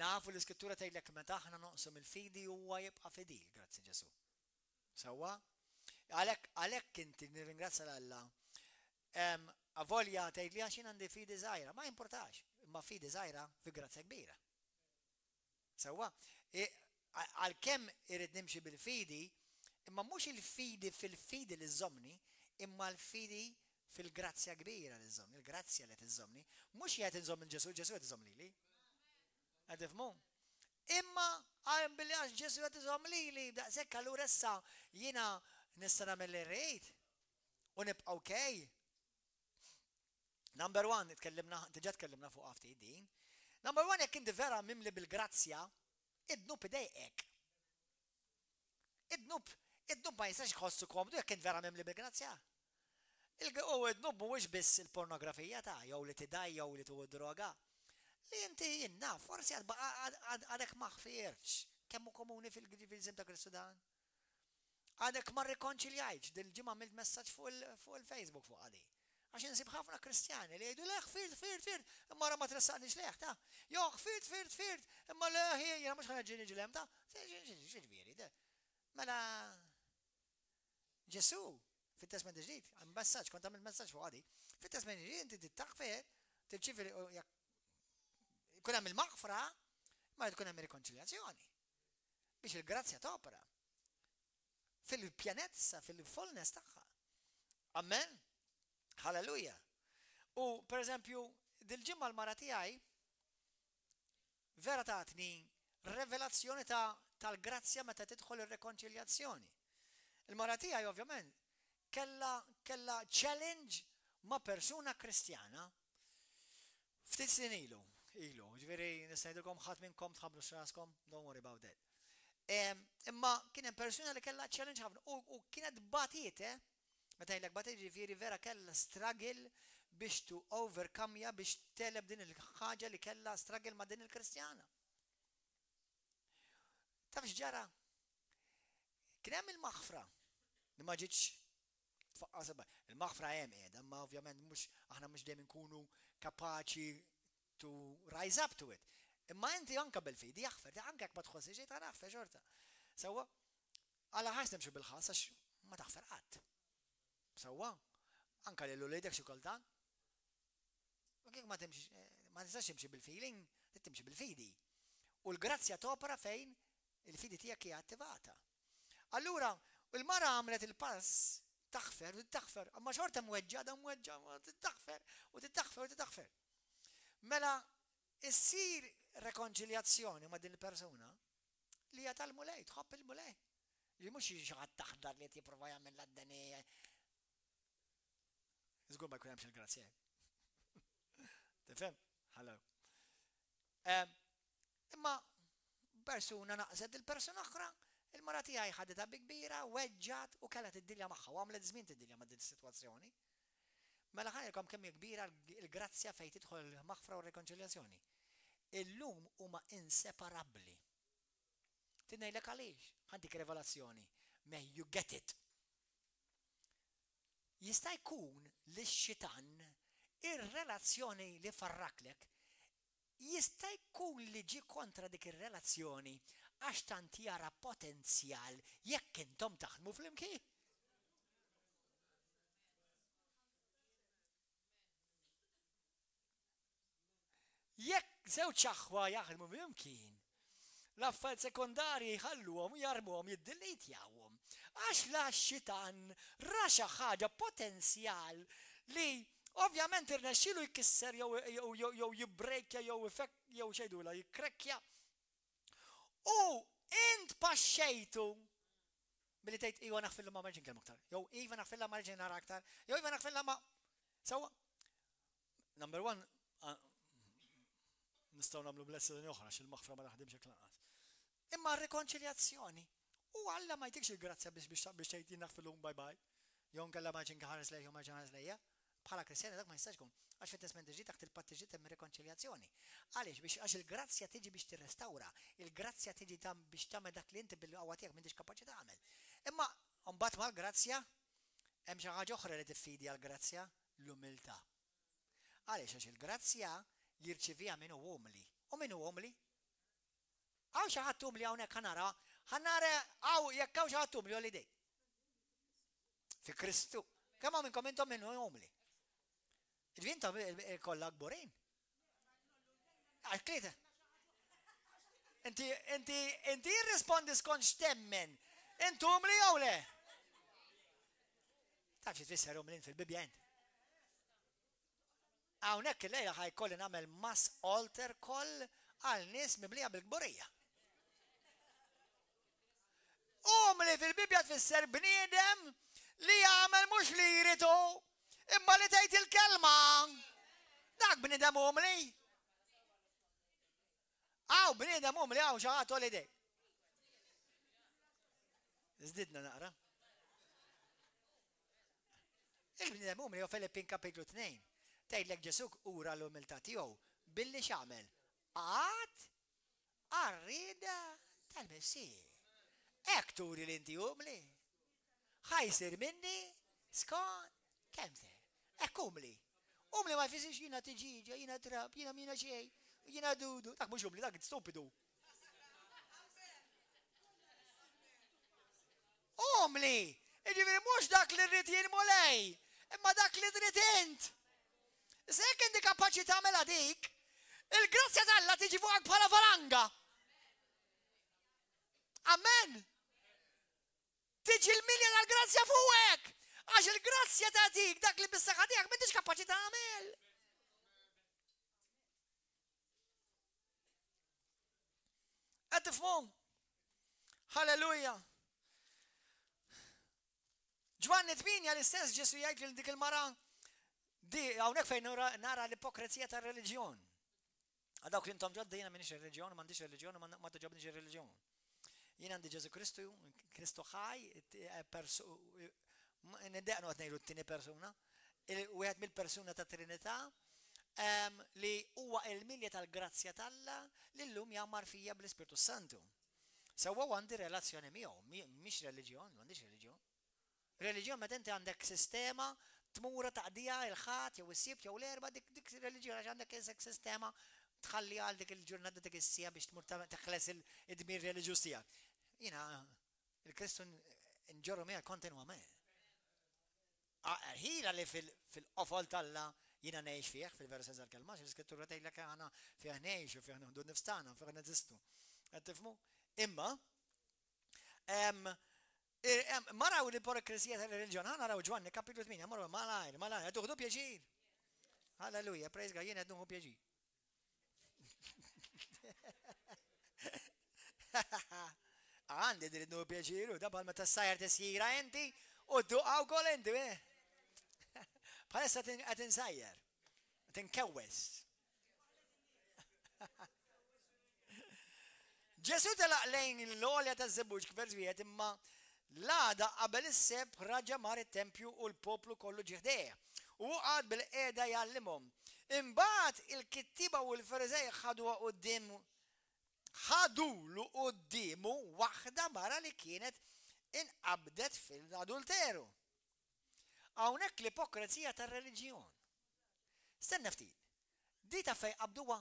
nafu l-iskrittura tgħidlek meta aħna noqsum il-fidi huwa jibqa' fidil, grazzi Ġesu. Sewwa? Għalhekk inti nirringrazzja l-Alla. Avolja tgħidli għax jien għandi fidi żgħira, ma jimpurtax, imma fidi żgħira fi grazzja kbira. Sewwa? Għalkemm irid nimxi bil-fidi, imma mhux il-fidi fil-fidi li żommni, imma l-fidi fil-grazzja kbira li żommni, il-grazzja li tiżommni, mhux jgħid inżomm il-Ġesu, Ġesu qed iżomm lili. Għadifmu? Imma għajm billi għax Ġesu għat iżom li daqsek allura issa jina nista nagħmel li rejt u nibqa' okej. Number one, diġà tkellimna fuq għafti din. Number one, jekk inti vera mimli bil-grazzja, id-nub idejqek. Id-nub ma jistax jħossu komdu jekk inti vera mimli bil-grazzja. U id-nub mhuwiex biss il-pornografija ta' jew li tidaj jew li tuħu droga. Li inti jinna, forsi għadek maħfirċ, kemmu komuni fil-żim ta' Kristu dan. Għadek ma rekonċiljajċ, dil-ġimma mill messaġġ fuq il-Facebook fuq għadi. Għax nsib ħafna kristjani li jgħidu leħ, firt, imma ma tressaqnix leħ, ta' joħ, firt, imma leħ, jena mux ħana ġini ġilem, ta' ġiġviri, da. Mela, Ġesu, fit-tesmen ġdid, għam messaġġ, kont għamil messaġġ fuq għadi, fit-tesmen ġdid, inti tittaħfer, tirċivi kun hemm il-maghfra, ma tkun hemm rikonċiljazzjoni. Biex il-grazzja topra fil-pjanezza, fil-fullness tagħha. Amen. Halleluja. U pereżempju, dil-ġimma l-mara tiegħi vera tatni revelazzjoni tal-grazzja meta tidħol ir-rekonċiljazzjoni. Il-mara tiegħi ovvjament kella challenge ma' persuna kristjana ftit sin ilu, ġveri nistajdilkom ħadd minnkom tħablu x'raskom, don't worry about that. Imma kien hemm persuna li kellha challenge ħafna u kienet batiet, meta jgħidlek batiet ġifieri vera kellha struggle biex to overcome biex teleb din il-ħaġa li kellha struggle ma' din il-Kristjana. Taf x'ġara? Kien hemm il-maħfra li ma ġietx il-maħfra hemm qiegħda, imma ovvjament aħna mhux dejjem inkunu kapaċi to rise up to it. Imma inti anka bil-fidi jaħfer, anka jekk ma tħossi xejn ta' naħfer xorta. Sewwa, għala ħax nimxu bil-ħass għax ma taħfer qatt. Sewwa, anka lil uliedek xi kultant. U kif ma timxi, ma tistax timxi bil-feeling, timxi bil-fidi. U l-grazzja topra fejn il-fidi tiegħek hija attivata. Allura, il-mara għamlet il-pass taħfer u taħfer, amma xorta mweġġada, taħfer u taħfer. Mela, issir rekonċiljazzjoni ma' din il-persuna li hija tal-mulej, tħobb il-mulej. Li mhux xi ħadd taħdar li qed jipprova jagħmel l-addenija. Żgur ma jkun hemmx il-grazzja. Tifhem? Hello. Imma persuna naqset il-persuna oħra, il-mara tiegħi ħadetha bi kbira, weġġat u kellha tiddilja magħha u għamlet żmien tiddilja ma' din is-sitwazzjoni. Mela ħajkom kemm kbira l-grazzja fejn tidħol il-maħfra u rekonċiljazzjoni. Illum huma inseparabbli. Tinejlek għaliex, għandik revelazzjoni. May you get it. Jista' jkun li x-xitan ir-relazzjoni li farraklek jista' jkun li ġi kontra dik ir-relazzjoni għax tant jara potenzjal jekk intom taħdmu fl-imkien. Jekk żewġ aħwa jaħdmu fl-imkien, l-affarijiet sekondarji jħalluhom jarmuhom jiddilitjawhom għax la xitan ra xi ħaġa potenzjal li ovvjament irnexxielu jkisser jew jibbrejkja jew xejdula jikkrekkja. U int paxxejtu billi tgħid iva naħfilha ma marġin kelmu aktar, jew iva naħfilha marġin nara aktar, jew iva naħfilha ma sewwa. Number one, nistgħu nagħmlu blessing oħra x'il-maħfra ma naħdimx hekk lanqas. Imma r-rekonċiljazzjoni u Alla ma jtikx il-grazzja biex tgħid naħfilhom bye bye. Jew nkella marġin ħares lejja u marġin ħares lejja. Bħala Kristjani dak ma jistax ikun għax fit-Testament ġi taħt il-patt ġi hemm rekonċiljazzjoni. Għaliex biex għax il-grazzja tiġi biex tirrestawra, il-grazzja tiġi biex tagħmel dak li inti bil-qawwa tiegħek m'intix kapaċi tagħmel. Imma mbagħad mal-grazzja hemm xi ħaġa oħra li tiffidi għall-grazzja, l-umiltà. Għaliex għax il-grazzja jirċivija min hu umli. U min hu umli? Għaw xi ħadd umli hawnhekk ħanara għaw jekk hawn xi ħadd umli ħolli dej. Fi Kristu. Kemm hawn minnkom intom min hu umli? Ġvinta kollha gburin. Għal-klieta. Inti jirrispondi skonx temmen. Intu umli jew le? Taf xi tfisser umlin fil-Bibja int. Hawnhekk illejla ħajkolli nagħmel mass altar call għal nies mimlija bil-gburija. Umli fil-Bibja tfisser bniedem li jagħmel mhux li jritu. Imma li tgħid il-kelma, dak bniedem umli. Bniedem umli xi ħadd holiday. Żdidna naqra. Il-bniedem umli u Filippin kapitlu 2 tgħidlek Ġesu ura l-umiltà tiegħu billi x'għamel. Qatt għar-rieda tal-Messih. Hekk turi li inti umli. Ħajsir minni skont kemm te. Ekk umli. Umli ma jfissirx jiena tiġiġa, jiena trab, jiena mina xejn, jiena dudu. Dak mhux umli, dak stupidu. Umli! Jiġifieri mhux dak li rrid jien mulej, imma dak li trid int. Se jekk inti kapaċi tagħmilha dik, il-grazzja t'Alla tiġi fuqek bħala valanga. Amen. Tiġi l-milja tal-grazzja fuqek. Għax il-grazzja ta' dik dak li bis-saħħa tiegħek m'intix kapaċi tagħmel. Qed tifhmu? Halleluja. Ġwanni 8 l-istess Ġesu jgħid lil dik il-mara di hawnhekk fejn nara l-ipokrezija tar-reliġjon. Għadawk li intom ġodda jiena m'iniex reliġjon, m'għandix reliġjon, ma toġobniex ir-reliġjon. Jien għandi Ġesu Kristu, Kristu ħaj, Niddeqnu għat nejlu t-tini persuna, wieħed mill-persuna ta' Trinità li huwa il-milja tal-grazzja t'Alla li llum jammar fija bl-Ispirtu Santu. Sewwa għandi relazzjoni miegħu, mhix reliġjon, m'għandix reliġjon. Reliġjon meta inti għandek sistema tmura taqdija il-ħadd jew is-sibt jew l-erba' dik reliġjon għax għandek isek sistema tħalli għal dik il-ġurnata dik is-sija biex tmur teħles id-dmir reliġjuż tiegħek. Jiena il-Kristu nġorru miegħek kontinwament. Ħila li fil-qofol t'Alla jiena ngħix fih fil-versa tal-kelma, l-Iskrittura tgħidlek aħna fih ngħixu, fih nieħdu nnifs tagħna, fih neżistu. Qed tifhmu? Imma maraw l-ipokrisija tal-reliġjon, naraw Ġwanni kapitlu 8, maraw malajr, qed tuħdu pjaċir. Halleluja, praise God, jiena qed nuħu pjaċir. Għandi dritt nuħu pjaċir u dabal meta s-sajjar tisjira inti u d-duqa wkoll inti, bħalissa qed insajjar, qed inkewwes. Ġesu telaq lejn l-olja taż-żebbuġ kif wieħed imma l-għada qabel is-sebb raġa mar it-tempju u l-poplu kollu ġie ħdejh. u għad bil-qeda jallimhom. Imbagħad il-kittiba u l-Farizej ħadulu quddiemu waħda mara li kienet inqabdet fil-adulteru. Hawnhekk l-ipokrazija tar-reliġjon. Stenna ftit. Di ta' fejn qabduha.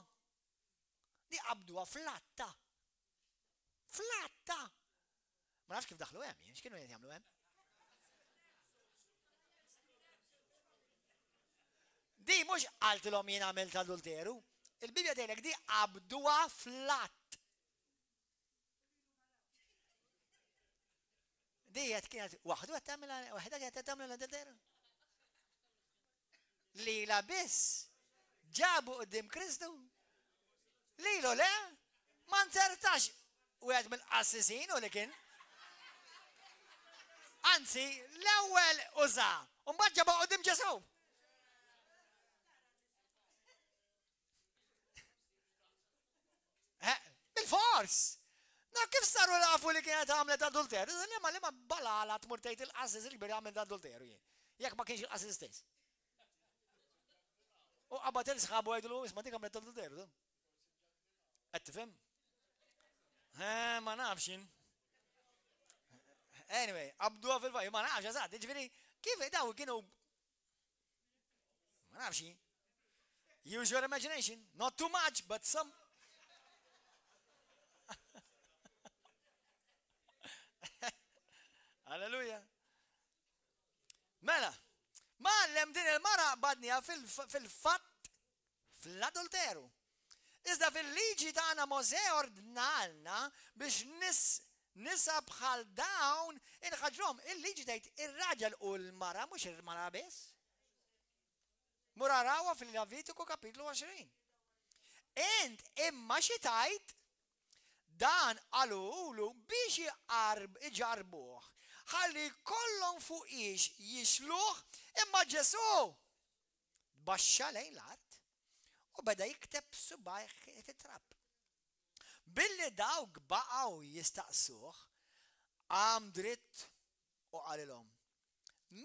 Di qabduha flatta. Flatta. Ma nafx kif daħlu hemm, x'kienu qed jagħmlu hemm? Di mhux qaltilhom jien għamilt adulteru, il-Bibja tgħidlek di qabduha flatt. Di qed kienet waħdu qed tagħmel waħda qed tagħmel l-adulteru. Lila biss ġabu qudiem Kristu. Lilu le ma nsertax wieħed mill-qassisin u li kien. Anzi, l-ewwel uża, u mbagħad ġabha qudiem Ġesu. Bil-fors! Na kif saru nafu li kienet għamlet adulteru? Li ma balala tmur tgħid il-qassis li kbir għamlet adulteru jien. Jekk ma kienx il-qassis stess. U qabad il-sħabu għajdu isma' dik għamlet adulteru. Qed tifhem? Ma nafx jien. Anyway, qabduha fil-fajju, ma nafx eżatt, ġifieri kif daw kienu ma nafx jien. Use your imagination, not too much, but some. Alleluja. Mela, mallem din il-mara badnija fil-fatt fl-adulteru. Iżda fil-liġi tagħna Mosè ordnalna biex nisa bħal dawn inħaġrom il-liġi tgħid ir-raġel u l-mara mhux il-mara biss. Mura rawa fil-Levitiku kapitlu 20. Int imma xi tajt dan għalulu biex iġarbuh, ħalli kollhom fuqix jixluh imma Ġesu baxxa lejn l-art u beda jikteb subajh fit-trab. Billi dawk baqgħu jistaqsuh għam dritt u qalilhom.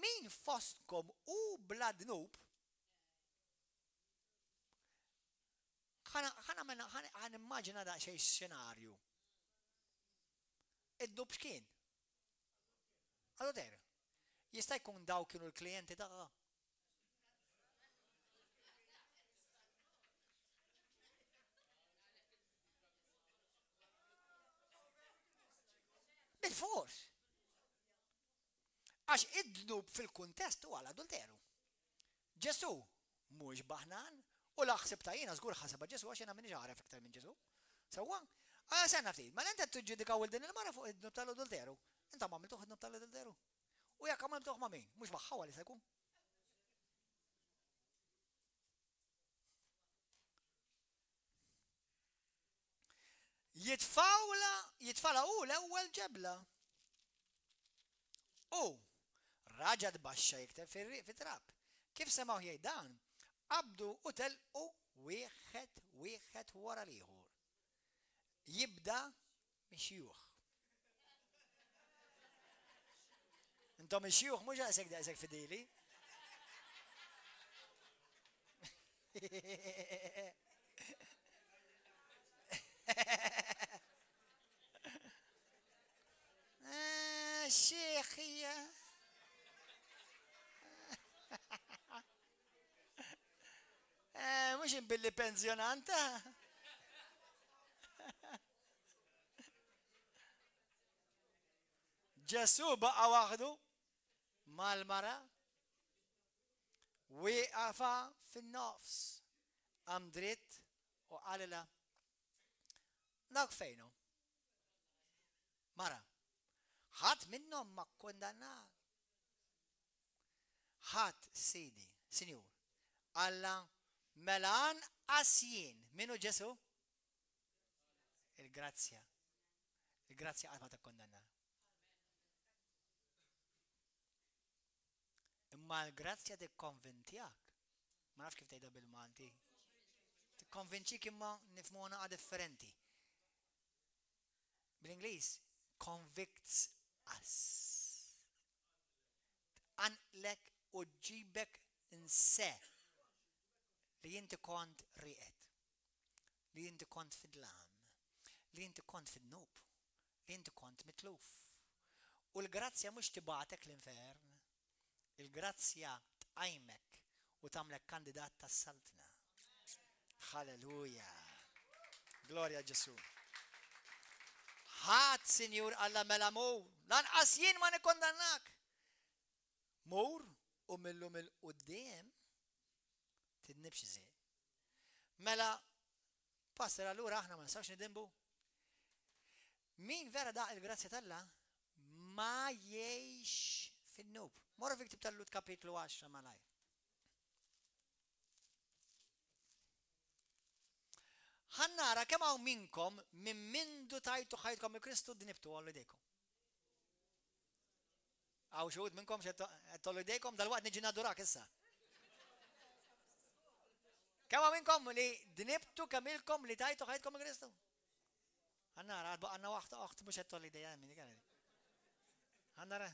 Min fostkom u bla dnub ħan immaġina da xej xenarju. Id-dub x'kien? Adulteru. Jista' jkun daw kienu l-klijenti tagħha. Bil-fors. Għax id-dnub fil-kuntest huwa l-adulteru. Ġesu mhux baħnan u l-aħseb ta' jiena żgur ħaseb Ġesu għax jiena minix ħaref iktar minn Ġesu. Sewwa? Senna ftit, ma l-enta tiġġudikaw il-din il-mara fuq id-dnub tal-adulteru. Inta ma għamiltuh id-dnub tal-adulteru. U jekk għamiltuh ma' min? Mhux magħha li se jkun. Jitfala u l-ewwel ġebla. U raġa tbaxxa jikteb fit-trab. Kif semgħu jgħid dan? Qabdu u telqu wieħed wara l-ieħor. Jibda mix-xjuħ. Intom ix-xjuħ mhux daqshekk fidili. Xieħija. Mhux inbilli pensjonanta. Ġesu baqa' waħdu mal-mara wieqafa fin-nofs qam dritt u qalilha dak fejnu. Mara, ħadd minnhom ma kkundannat. Ħadd sidi, Sinjur, Alla melan asjien minnu Ġesu? Il-grazzja. Il-grazzja qatt ma tikkondanna. Imma l-grazzja tikkonvintjak. Ma nafx kif tgħidha bil-Malti. Tikkonvinċik imma nifhmuha differenti. Bil-Ingliż convicts us. Tqanqlek u ġibek inse li inti kont riqet, li inti kont fid-dlam, li inti kont fid-nub, li inti kont mitluf. U l-grazzja mhux tibatek l-infern, il-grazzja tqajmek u tagħmlek kandidat tas-saltna. Halleluja. Gloria Ġesu. Ħadd Sinjur Alla mela mur, lanqas jien ma nikkondannak. Mur u millu mill-qudiem tidnibx żej. Mela passer allura aħna ma nistgħux nidimbu. Min vera daq il-grazzja talla ma jgħix fin-nub. Morru fiktib tal-Lut kapitlu 10 malaj. Ħannara kemm hawn minkom minn mindu tajtu ħajtkom il-Kristu dinibtu għallu idejkom. Għaw xuħud minnkom xettollu idejkom dal-waqt niġi nadurak issa. Kemm hawn minnkom li dinibtu kamilkom li tajtu ħajtkom il-Kristu? Ħannara għadbaqanna waħda oħt mhux xettollu idejja minni għalli. Ħannara.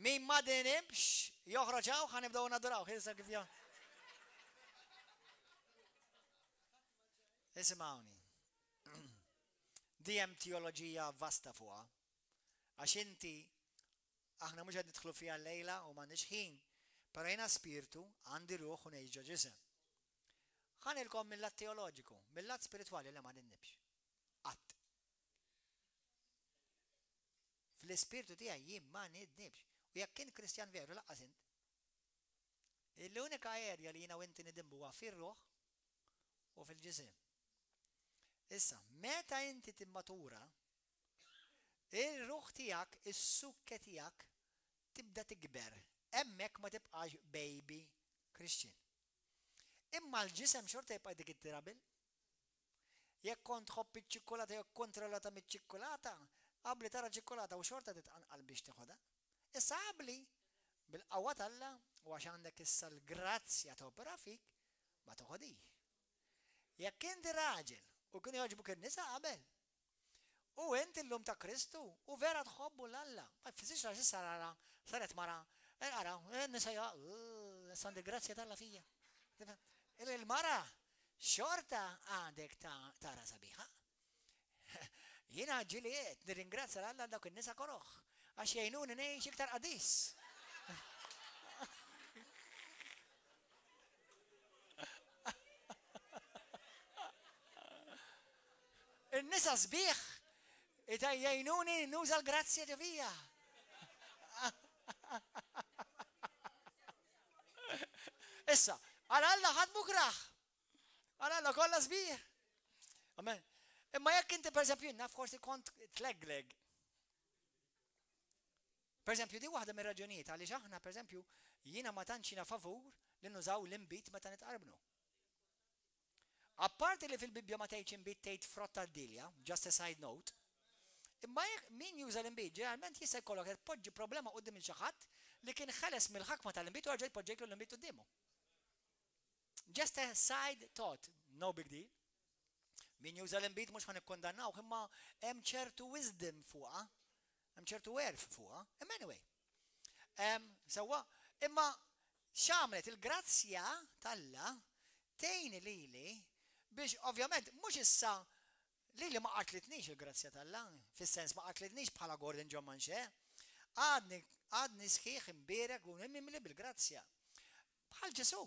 Min ma dinibx joħroġaw ħanibdaw naduraw ħilsa kif jow. Isimawni, dijem teologija vasta fuqa, għax inti, aħna mux għad nidħlu fija l-lejla u ma nixħin, pero jena spiritu għandi ruħ u neġġa ġisem. Ħanilkom mill-lat teologiku, mill-lat spirituali li ma ninnibx. Qatt. Fl-ispiritu tijaj jim ma ninnibx. U jekk kien kristjan veru laqqas int. L-unika erja li jina u inti nidimbu fir-ruħ u fil-ġisem. Issa, meta inti timmatura, il-ruħ tijak, il-sukke tijak, tibda tikber. Emmek ma tibqax baby Christian. Imma l-ġisem xorta jibqa dik it-tirabil. Jekk kont tħobb iċ-ċikkolata, jekk kontrollata mit-ċikkolata, qabli tara ċikkolata u xorta titqanqal biex tieħodha. Issa qabli bil-qawwa talla u għax għandek issa l-grazzja topera fik ma toħodih. Jekk inti raġel u kien jogħġbuk in-nisa qabel. U inti l-lum ta' Kristu u vera tħobbu l-Alla. Ma jfissirx għax issa ara saret mara, ara, nisa sandi grazzja talla fija. Il-mara xorta għandek tara sabiħa. Jiena ġiliet nirringrazzja l-Alla dawk in-nisa koroħ għax jgħinuni ngħix iktar qadis. Il-nisa sbieħ jgħinuni nuża l-grazzja ġevija. Issa, għal-Alla ħadmu graħ. Għal-Alla kolla sbieħ. Amen. Imma jekk inti per eżempju naf forsi kont tlegleg. Per eżempju di waħda mir raġunijiet għaliex aħna per eżempju jiena ma tantx favur li nużaw l-imbit meta nitqarbnu. Apparti li fil-Bibja ma tgħidx imbit tgħid frotta d-dilja, just a side note, imma min juża l-imbit ġeneralment jista' jkollok tpoġġi problema quddiem il-xi ħadd li kien ħeles mill-ħakma tal-imbit u rġa' jpoġġejk l-imbit qudiemu. Just a side thought, no big deal. Min juża l-imbit mhux ħanikkondannawh imma hemm ċertu wisdom fuqha, hemm ċertu werf fuqha. Anyway. Sewwa, imma x'għamlet il-grazzja talla tgħinni lili biex ovvjament mhux issa li ma qatlitniex il-grazzja talla, fis-sens ma qatlitniex bħala Gordon John Manxe, għadni sħiħ imbierek u nimmimli bil-grazzja. Bħal Ġesu.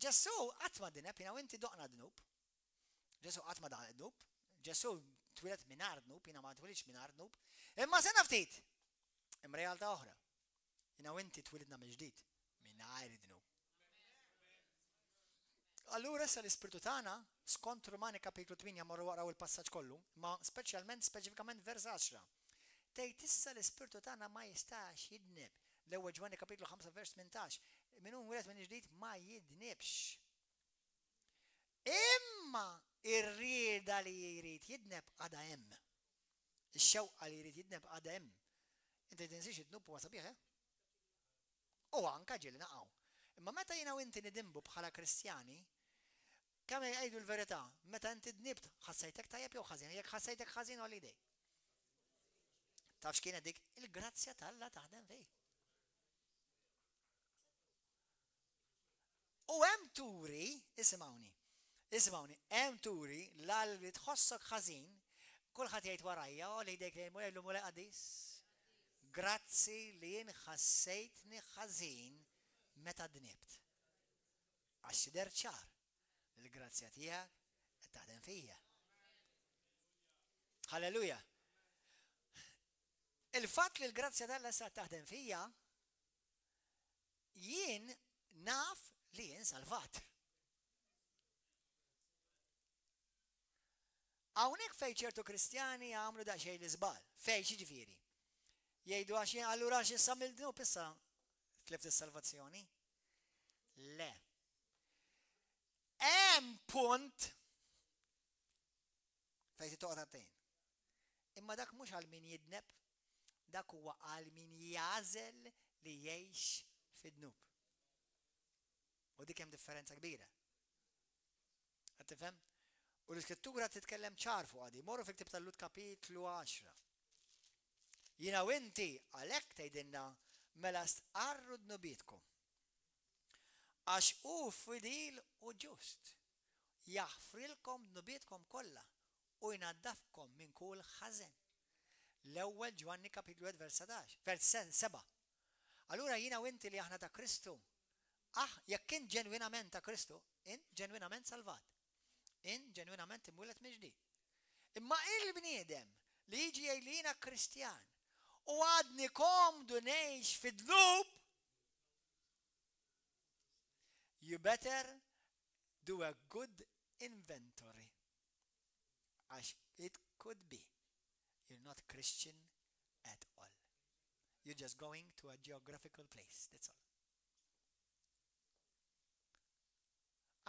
Ġesu qatt ma dineb, jiena u inti doqna dnub. Ġesu qatt ma dan dnub. Ġesu twilet mingħajr dnub, jiena ma twilitx mingħajr dnub. Imma sena ftit. Realtà oħra. Jiena u inti twilidna mill-ġdid mingħajr dnub. Allura issa l-ispirtu tagħna skont Rumani kapitlu 8 morru waraw il-passaġġ kollu, ma speċifikament vers 10. Tgħid issa l-ispirtu tagħna ma jistax jidnib. L-ewwel Ġwanni kapitlu 5 vers 18. Min hu wieħed minn ġdid ma jidnibx. Imma ir-rieda li jrid jidneb għadha hemm. Ix-xewqa li jrid jidneb għadha hemm. Inti tinsix idnub huwa sabiħ, U anke ġieli naqgħu. Imma meta jiena u inti nidimbu bħala Kristjani, kemm jgħidu l-verità, meta inti dnibt ħassejtek tajjeb jew ħażin, jekk ħassejtek ħażin u għal-idej. Taf x'kienet dik il-grazzja talla taħdem fej. U hemm turi, isimgħuni, hemm turi li tħossok ħażin, kulħadd jgħid warajja u li jdejk li jgħidu mula qadis. Grazzi li jien ħassejtni ħażin meta dnibt. Għax tidher ċar li l-grazzja tiegħek qed taħdem fija. Halleluja. Il-fatt li l-grazzja tal-Alla sa taħdem fija, jien naf li jien salvat. Hawnhekk fejn ċertu Kristjani għamlu daqsxejn l-iżbal. Fejn xiġifieri? Jgħidu għax jien allura għax issa mill-dnub issa tlift is-salvazzjoni? Le. Hemm punt fejn titoqgħod attejn. Imma dak mhux għal min jidneb, dak huwa għal min jażel li jgħix fid-dnub. U dik hemm differenza kbira. Qed tifhem? U l-iskrittura titkellem ċar fuq għadi, morru fi ktib tal-Lut kapitlu 10. Jiena u inti għalhekk tgħidilna mela stqarru dnubietkom. Għax hu fidil u ġust jaħfrilkom dnubietkom kollha u jnaddafkom minn kull ħażen. L-ewwel Ġwanni kapitlu 1 vers 7. Allura jiena u inti li aħna ta' Kristu, jekk int ġenwinament ta' Kristu, int ġenwinament salvat. Int ġenwinament imwieled mill-ġdid. Imma il-bniedem li jiġi jgħidlina Kristjan u għadni komdu ngħix fid-dnub, you better do a good inventory. Għax it could be you're not Christian at all. You're just going to a geographical place, that's all.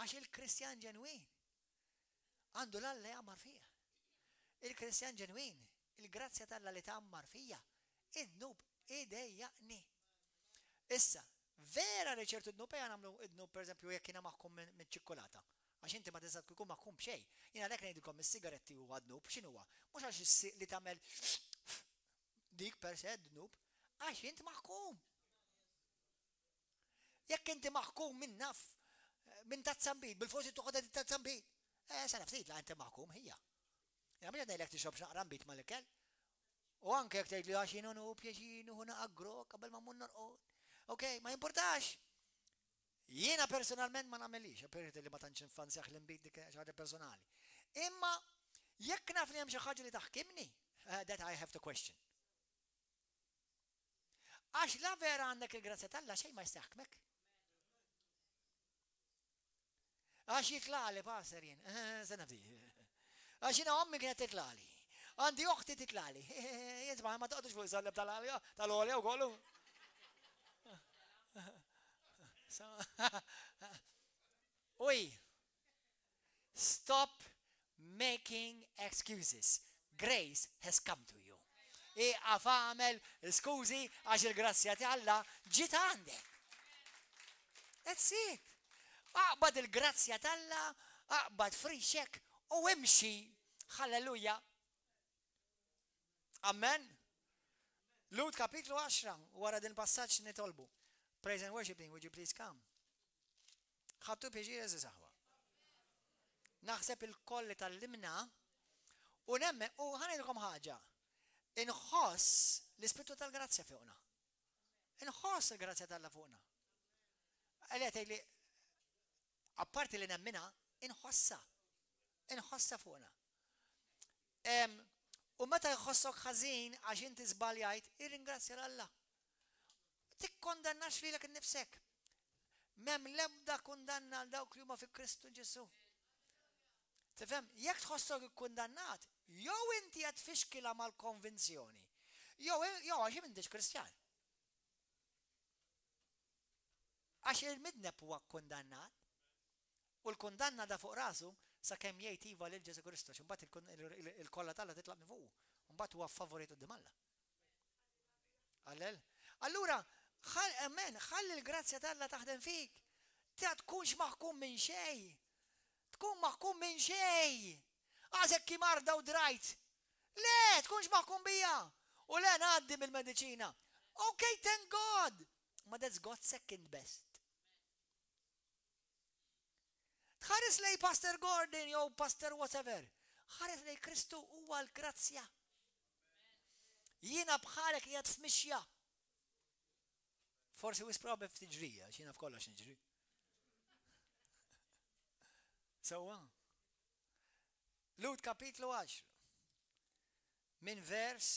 Għax il-Kristjan ġenwin għandu l-Alla jgħammar fija. Il-Kristjan ġenwin, il-grazzja tal-Alla li tgħammar fija, id-dnub idejjaqni. Issa, vera li ċertu d-dnub għamlu id-dnub per eżempju jekk jiena maħkum minn ċikkolata. Għax inti ma tista' tkun maħkum b'xejn. Jiena għalhekk ngħidilkom is-sigaretti huwa d-dnub, x'inhuwa? Mhux għax li tagħmel dik per se d-dnub, għax inti maħkum. Jekk inti maħkum minn naf, minn tazzambit, bil-forsi toħodha tazzambit. Sa naftit la inti maħkum hija. Jena mhux ngħidlek tixrob x'naqra mbit mal-ikel. U anke jekk tgħidli għax jienu nu pjaċinu hu naqgro qabel ma mmur norqod. Okay, ma jimpurtax. Jiena personalment ma nagħmelix, apparti li ma tantx infanzjaħ l-imbit dik xi ħaġa personali. Imma jekk naf li hemm xi ħaġa li taħkimni, that I have to question. Għax la vera għandek il-grazzja tal-Alla xejn ma jistaħkmek. Għax jitlali passer jien, sena fdi. Għax jina ommi kienet titlali. Għandi uħti titlali. Jizma, ma taqdux fuq sallib tal-olja u kollu. Uj, stop making excuses. Grace has come to you. Għafamel, skużi, għax il-grazzja tal-Alla ġit għandek. That's it. Aqbad il-grazzja tal-Alla, aqbad friċek u imxi. Halleluja. Amen. Lut kapitlu 10, wara din passaġġ nitolbu. Praise and worship team, would you please come? Ħattu pieċir eżi saħwa. Naħseb il-kolli tal-limna u nemme, u ħanidkom ħaġa. Inħoss l-ispirtu tal-grazzja fuqna. Inħoss il-grazzja tal-Alla fuqna. Għalet li apparti li nemmina, inħossa fuqna. U meta jħossok ħażin għax inti żbaljajt, irringrazzja l-Alla. Tikkondannax lilek innifsek. M'hemm l-ebda kundanna għal dawk li huma fi Kristu Ġesu. Tifhem, jekk tħossok ikkundannat, jew inti qed tfixkilha mal-konvinzjoni, jew għax m'intix Kristjan. Għax il-midneb huwa kundannat, u l-kundanna da fuq rasu sakemm jgħid iva lil Ġesu Kristu, imbagħad il-kollha tal-Alla titlaq minn fuq, imbagħad huwa favorit quddiem Alla. Allel? Allura, ħalli l-grazzja tal-Alla taħdem fik. Tkunx maħkum minn xejn. Tkun maħkum minn xejn. Għażek ki marda u drajt. Le, tkunx maħkum bija. U le ngħaddi mill-mediċina. Okay, thank God. Ma that's God's second best. Tħares lej Pastor Gordon jew Pastor whatever. Ħares lej Kristu huwa l-grazzja. Jiena bħalek qiegħed f'mixja. Forsi wis probi f'tiġrija, x'jiena f'kollox niġri. Sewwa. Lut kapitlu 10. Min vers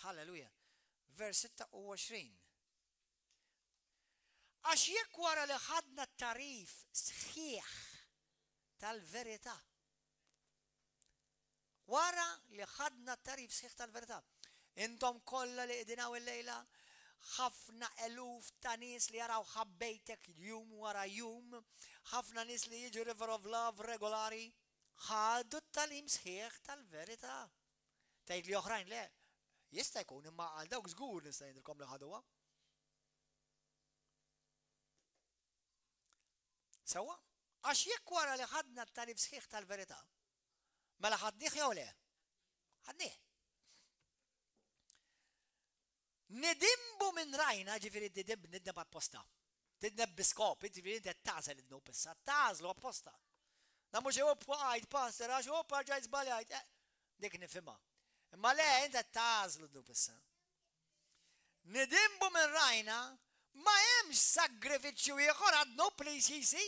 halleluja. Vers 26. Għax jekk wara li ħadna tarif sħiħ tal-verità. Wara li ħadna tarif sħiħ tal-verità. Intom kollha li qegħdinaw il-lejla ħafna eluf ta' nies li jaraw ħabbejtek jum wara jum, ħafna nies li jiġu River of Love regolari, ħadu t-talim sħiħ tal-verità. Tgħid li oħrajn le, jista' jkun imma għal dawk żgur nista' jgħidilkom li ħaduha. Sewwa, għax jekk wara li ħadna t-tarif sħiħ tal-verità, mela ħadnieh jew le? Ħadnieh. Nidimbu minn rajna, ġifiri nidneb apposta. Tidneb biskop, ġifiri inti tażel id-nub issa, tażlu apposta. Na mux jew għajt pastor, għax jew ġajt zbaljajt, dik nifima. Imma le, inti tażlu id-nub issa. Nidimbu minn rajna, ma jemx sagrifiċċju ieħor għadnu plisisi.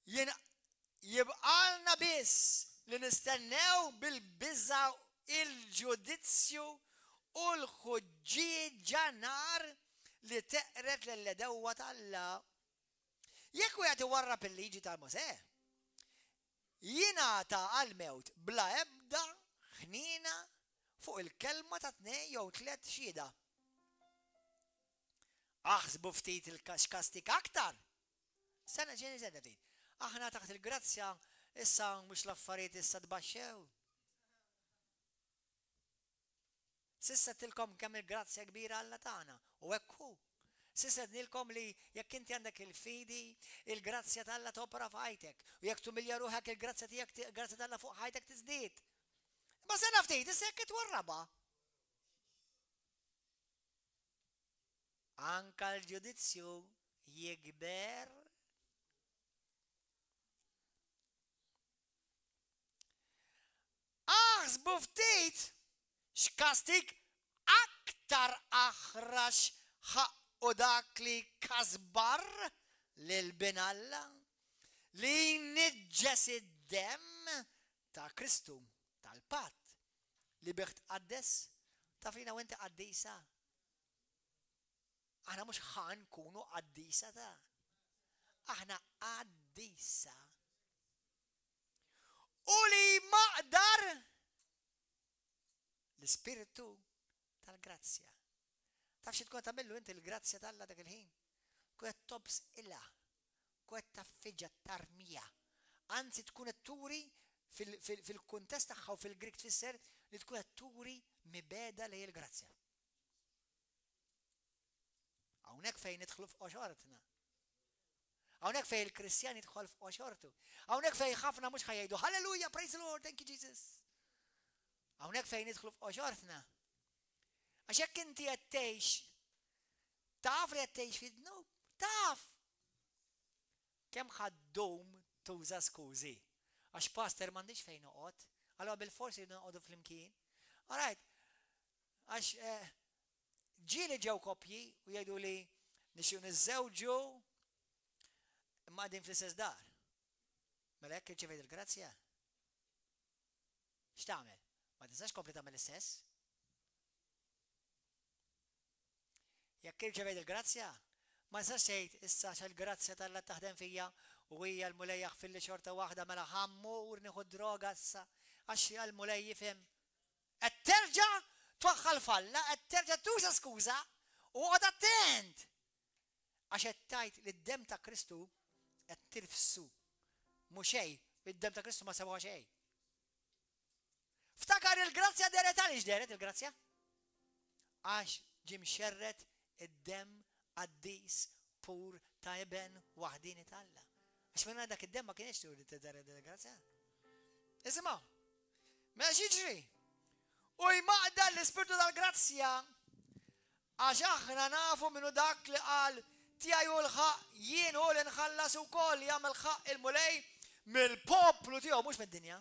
Jibqalna biss li nistennew bil-bizza il-ġudizzju u l-ħuġġieġa nar li teqret l-ledewwa tal-la. Jekk wieħed iwarrab il-liġi tal-Mosè, jingħata għal-mewt bla ebda ħnina fuq il-kelma ta' 2 jew 3 xhieda. Aħsbu ftit il-kastik aktar. Sena ftit. Aħna taħt il-grazzja issa mhux l-affarijiet issa tbaxxew. Sissa tilkom kemm il-grazzja kbira Alla tagħna u hekk hu. Sissa nilkom li jekk inti għandek il-fidi, il-grazzja tal-Alla topra f'ħajtek. U jekk tumilja ruħek il-grazzja tiegħek, grazzja tal-Alla fuq ħajtek tiżdied. Ma sena ftit issa jekk itwarraba. Anka l-ġudizzju jikber. Aħsbu ftit x'kastik aktar aħrax ħaqqu dak li kasbar lil binalla li niġġes id-dem ta' Kristu tal-patt li biħt qaddes ta' fina u inti qaddisa. Aħna mhux ħan kunu qaddisa ta' aħna qaddisa. U li maqdar l-Spiritu tal-grazzja. Taf xi tkun tagħmlu inti l-grazzja tal-Alla dak il-ħin. Kwet tobs illa, kwet taffiġġa tarmija. Anzi tkun qed turi fil-kuntest tagħha u fil-Grik tfisser li tkun qed turi mibeda lejn il-grazzja. Hawnhekk fejn nidħlu f'qoxortna. Hawnhekk fejn il-Kristjan jidħol f'qoxortu. Hawnhekk fejn ħafna mhux ħajjgħidu Hallelujah, praise the Lord, thank you Jesus. Hawnhekk fejn nidħlu f'qoxortna. Għax jekk inti qed tgħix, taf li qed tgħix fid-dnub, taf. Kemm ħaddum tuża skużi. Għax pastor m'għandix fejn noqgħod, allura bil-forsi noqogħdu flimkien. All right. Għax ġieli ġew koppji u jgħidu li nixtiequ niżżewġu imma qegħdin fl-istess dar. Mela hekk irċevejt il-grazzja. X'tagħmel? Ma tistax kompli tagħmel l-istess? Jekk irċevejt il-grazzja, ma tistax tgħid issa x'all-grazzja tal-Alla taħdem fija u hija l-mulejjaħ fil-li xorta waħda mela ħammur nieħu droga issa għax hija l-mulej jifhem. Qed terġa' twaħħal falla, qed terġa' tuża skuża u qgħod attent. Għax qed tgħid li d-dem ta' Kristu qed tirfsu. Mhux xejn, id-dem ta' Kristu ma sewwa xejn. Ftakar il-grazzja deret għaliex deret il-grazzja? Għax ġim xerret id-dem għaddis pur ta' eben waħdini tal-Alla. Għax minna dak id-dem ma kienx tur li t-deret il-grazzja. Isimaw, ma xiġri. U jmaqda l-Ispirtu tal-grazzja għax aħna nafu minnu dak li qal tiegħi u l-ħaq jien hu li nħallas ukoll jagħmel ħaq il-mulej mill-poplu tiegħu mhux mid-dinja.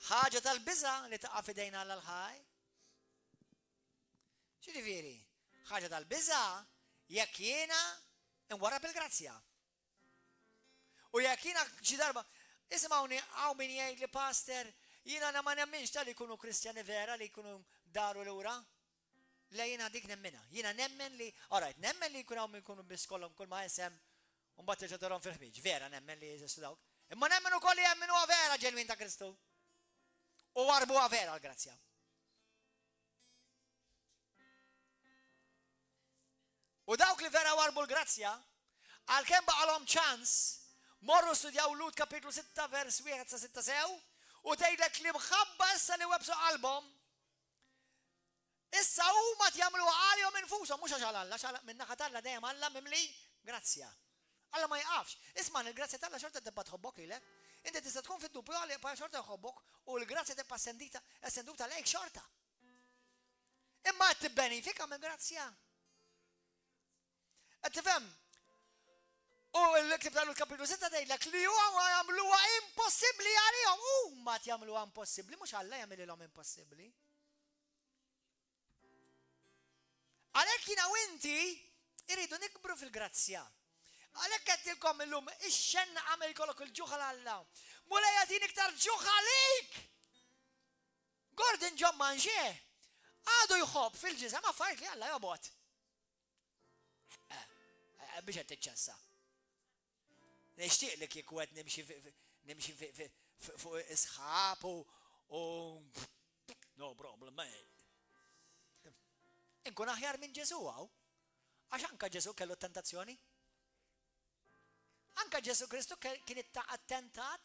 Ħaġa tal-biża li taqa' f'idejna l-ħaj. Ġifieri, ħaġa tal-biża jekk jiena nwara bil-grazzja. U jekk jiena xi darba, ismawni hawn min jgħid li pastor, jiena ma nemminx tal jkunu Kristjani vera li jkunu daru lura. Le jiena dik nemmina. Jiena nemmen li, alright, nemmen li jkunu hawn jkunu biss kollhom kull ma isem u mbagħad terġa' tarhom fil-ħmiġ. Vera nemmen li jeżistu dawk. Imma nemmen ukoll li jemminu vera ġenwin ta' Kristu. U warbu vera l-grazzja. U dawk li vera warbu l-grazzja, għalkemm baqalhom ċans, morru studjaw Lut kapitlu 6 vers 1 sa 6 sew, u tgħidlek li mħabba issa li websu qalbhom, issa huma jagħmlu għalihom infushom mhux għax Alla, minn naħa Alla dejjem Alla mimli grazzja. Alla ma jqafx. Isma' il-grazzja Alla xorta tibqa' tħobbok lilek. Inti tista' tkun fid-dubju għalli pa xorta jħobbok u l-grazzja tibqa' essenduta lejk xorta. Imma tibbenifika mill-grazzja. Qed tifhem? U l-iktib tal-kapitlu 6 tgħidlek li huwa jagħmluha impossibbli għalihom. Huma jagħmluha impossibbli, mhux Alla jagħmilhom impossibbli. Għalhekk jiena u inti irridu nikbru fil-grazzja. Għalhekk qedtilkom illum ix-xenna għamel jkollok il-ġuħa l-Alla. Mulej jagħtin iktar ġuħa għalik. Gordon John Manġe għadu jħobb fil-ġisem affarijiet li Alla jobgħod. Biex qed tiċċassa. Nixtieq li kieku qed nimxi fuq isħab u no problem mate. Inkun aħjar minn Ġesu għaw. Għax anka Ġesu kellu tentazzjoni. Anka Ġesu Kristu kien attentat.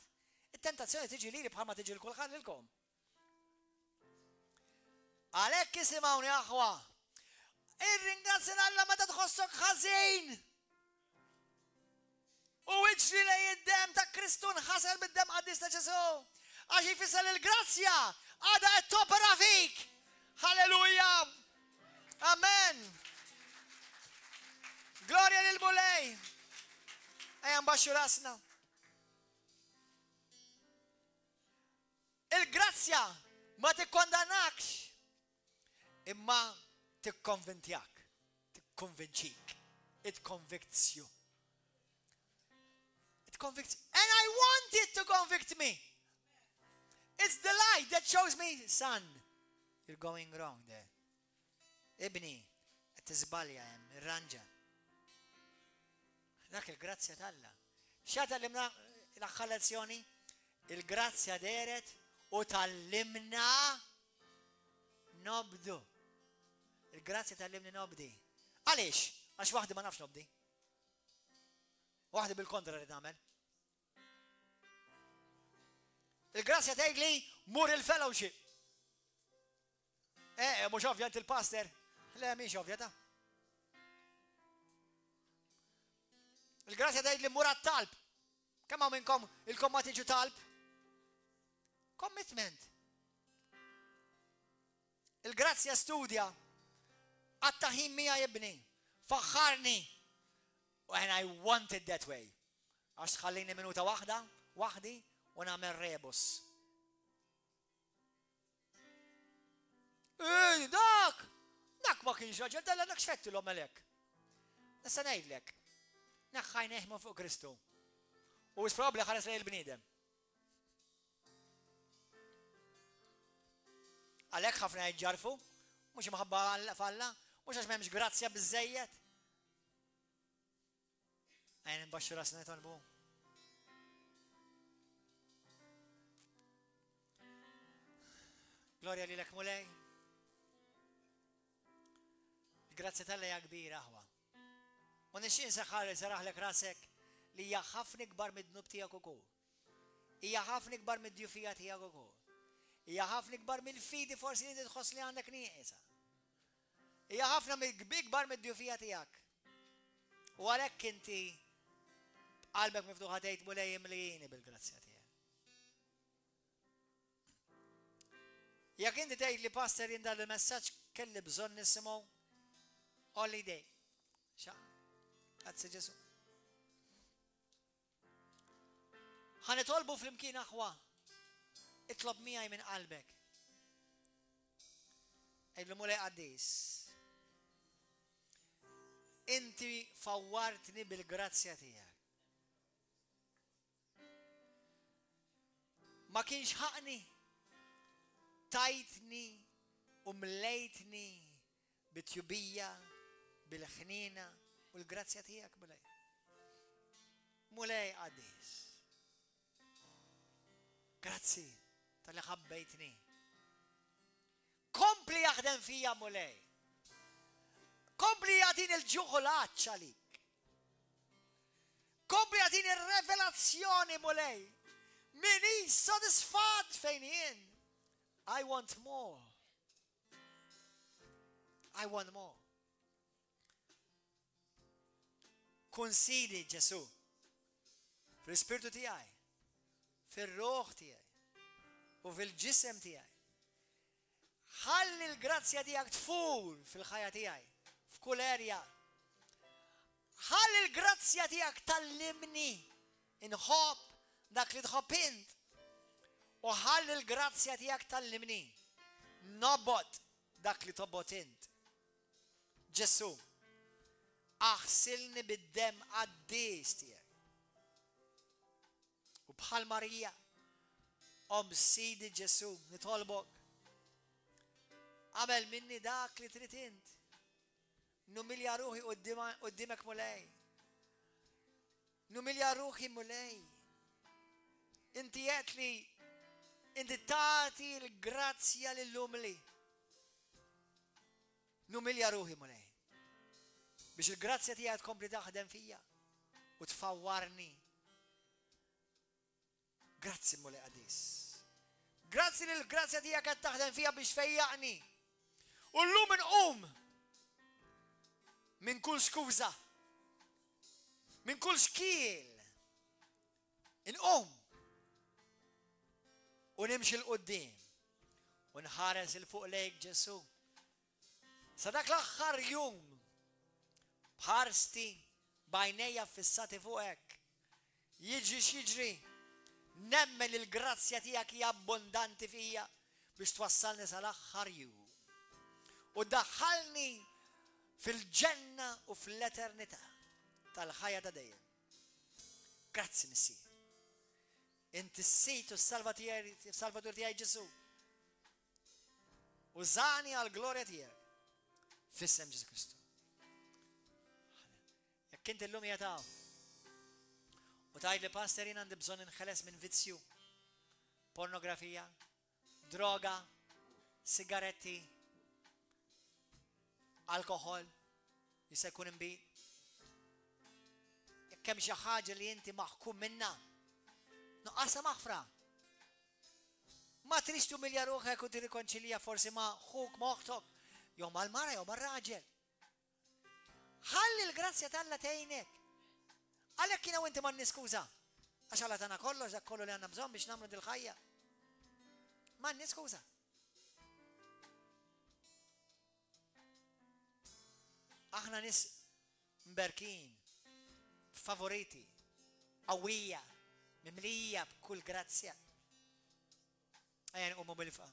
it-tentazzjoni tiġi lili bħalma tiġi l-kulħadd lilkom. Għalhekk isimgħuni aħwa. Irringrazzja Alla meta tħossok ħażin. U iġri lej id-dem ta' Kristu nħasel bid-dem qaddis ta' Ġesu. Għax jfisser il-grazzja għadha qed topera fik. Halleluja. Amen. Gloria lil Mulej. Ejja nbaxxu rasna. Il-grazzja ma tikkondannakx imma tikkonvintjak, tikkonvinċik. It convicts you. It convicts, and I want it to convict me. It's the light that shows me, son, you're going wrong there. Ibni, t-izbalja jem, irranġa. Dak il-grazzja tal-Alla. Xata l-imna l-axħalazzjoni? Il-grazzja deret u tal-limna nobdu. Il-grazzja tal-limni nobdi. Għalix? Għax waħdi ma nafx nobdi. Waħdi bil-kontra li namel. Il-grazzja tgħidli mur il-fellowship. Mux ovvja il-pastor. Le, miex ovvja ta'. Il-grazzja tgħidli mur għat-talb. Kemm hawn minnkom il-kom ma tiġu talb? Commitment. Il-grazzja studja. Għattaħin mija jibni. Faħħarni. And I want it that way. Għax tħallini minuta waħdi, u nagħmel rebus. Dak ma kienx raġel, dalla dak xfettu l-omelek. Nissa ngħidlek. Naħħaj neħmu fuq Kristu. U s-probli ħares lej il-bniedem. Għalhekk ħafna jġarfu, mhux imħabba falla, mhux għax m'hemmx grazzja biżejjed. Għajn nbaxxu rasna jtolbu. Gloria lilek Mulej. Il-grazzja tal-Alla hija kbira aħwa. U nixtieq insaħħar saraħlek rasek li hija ħafna ikbar mid-dnub tiegħek ukoll. Hija ħafna ikbar mid-djufija tiegħek ukoll. Hija ħafna ikbar mill-fidi forsi li tħoss li għandek nieqesa. Hija ħafna ikbar mid-djufija tiegħek. U għalhekk inti qalbek miftuħa tgħid Mulej imlijini bil-grazzja tiegħek. Jekk inti tgħid li pastor jindal il-messaġġ kelli bżonn nisimgħu holiday. Grazzi Ġesu. Ħanitolbu fl-imkien aħwa. Itlob miegħi minn qalbek. Ejlu mulej qaddis. Inti fawwartni bil-grazzja tiegħek. Ma kienx ħaqni, tajtni u mlejtni bit-tjubija, bil-ħnina u l-grazzja tiegħek mulej. Mulej qaddis. Grazzi tal-li ħabbejtni. Kompli jaħdem fija mulej. Kompli jagħtini l-ġuħulat ċalik. Kompli jagħtini r-revelazzjoni mulej. Mini sodisfat fejn jien. I want more. I want more. Konsili Ġesu fil-spiritu tiegħi, fil-ruħ tiegħi u fil-ġisem tiegħi. Ħalli l-grazzja tiegħek tfur fil-ħajja tiegħi, f'kull erja. Ħalli l-grazzja tiegħek tallimni inħobb dak li tħobb int. U ħalli l-grazzja tiegħek tallimni nobod dak li tobbot int. Ġesu, aħsilni bid-dem qaddis tiegħek. U bħal Marija, Sidi Ġesu, nitolbok. Għamel minni dak li trid int. Numilja ruħi qudiemek mulej. Numilja ruħi mulej. Inti qed li inti tagħti l-grazzja lill-umli. Numilja ruħi mulej. Biex il-grazzja tiegħek tkompli taħdem fija u tfawwarni. Grazzi mulej qadis. Grazzi li l-grazzja tiegħek qed taħdem fija biex fejjaqni. U llum inqum minn kull skuża, minn kull xkiel. Inqum u nimxi l-qoddim u nħares il-fuq lejk Ġesu. Sa dak l-aħħar jum bħarsti bajnejja fissati fuqek. Jiġri x'jiġri, nemmen il-grazzja tiegħek hija abbondanti fija biex twassalni sal-aħħar jum. U daħħalni fil-ġenna u fl-eternità tal-ħajja ta' dejjem. Grazzi Missi. Inti s-sejtu s-salvatur tiegħi Ġesu. Użani għal-glorja tiegħek. Fissem Ġesu Kristu. Jekk inti llum jataw u tgħid li pastor jien għandi bżonn inħeles minn vizzju, pornografija, droga, sigaretti, alkohol, jista' jkun imbit. Jekk hemm xi ħaġa li inti maħkum minnha, nuqqasha maħfra. Ma tridx tumilja ruħek u tirrikonċilja forsi ma' ħuk ma' oħtok, jew mal-mara jew mar-raġel. Ħalli l-grazzja tagħlla tgħinek. Għalhekk kienu inti ma niskuża. Għax Alla tagħna kollox dak kollu li għandna bżonn biex nagħmlu dil-ħajja. Ma niskuża. Aħna nis mberkin, favoriti, qawwija, mimlija b'kull grazzja. Ejja nqumu bil-fam.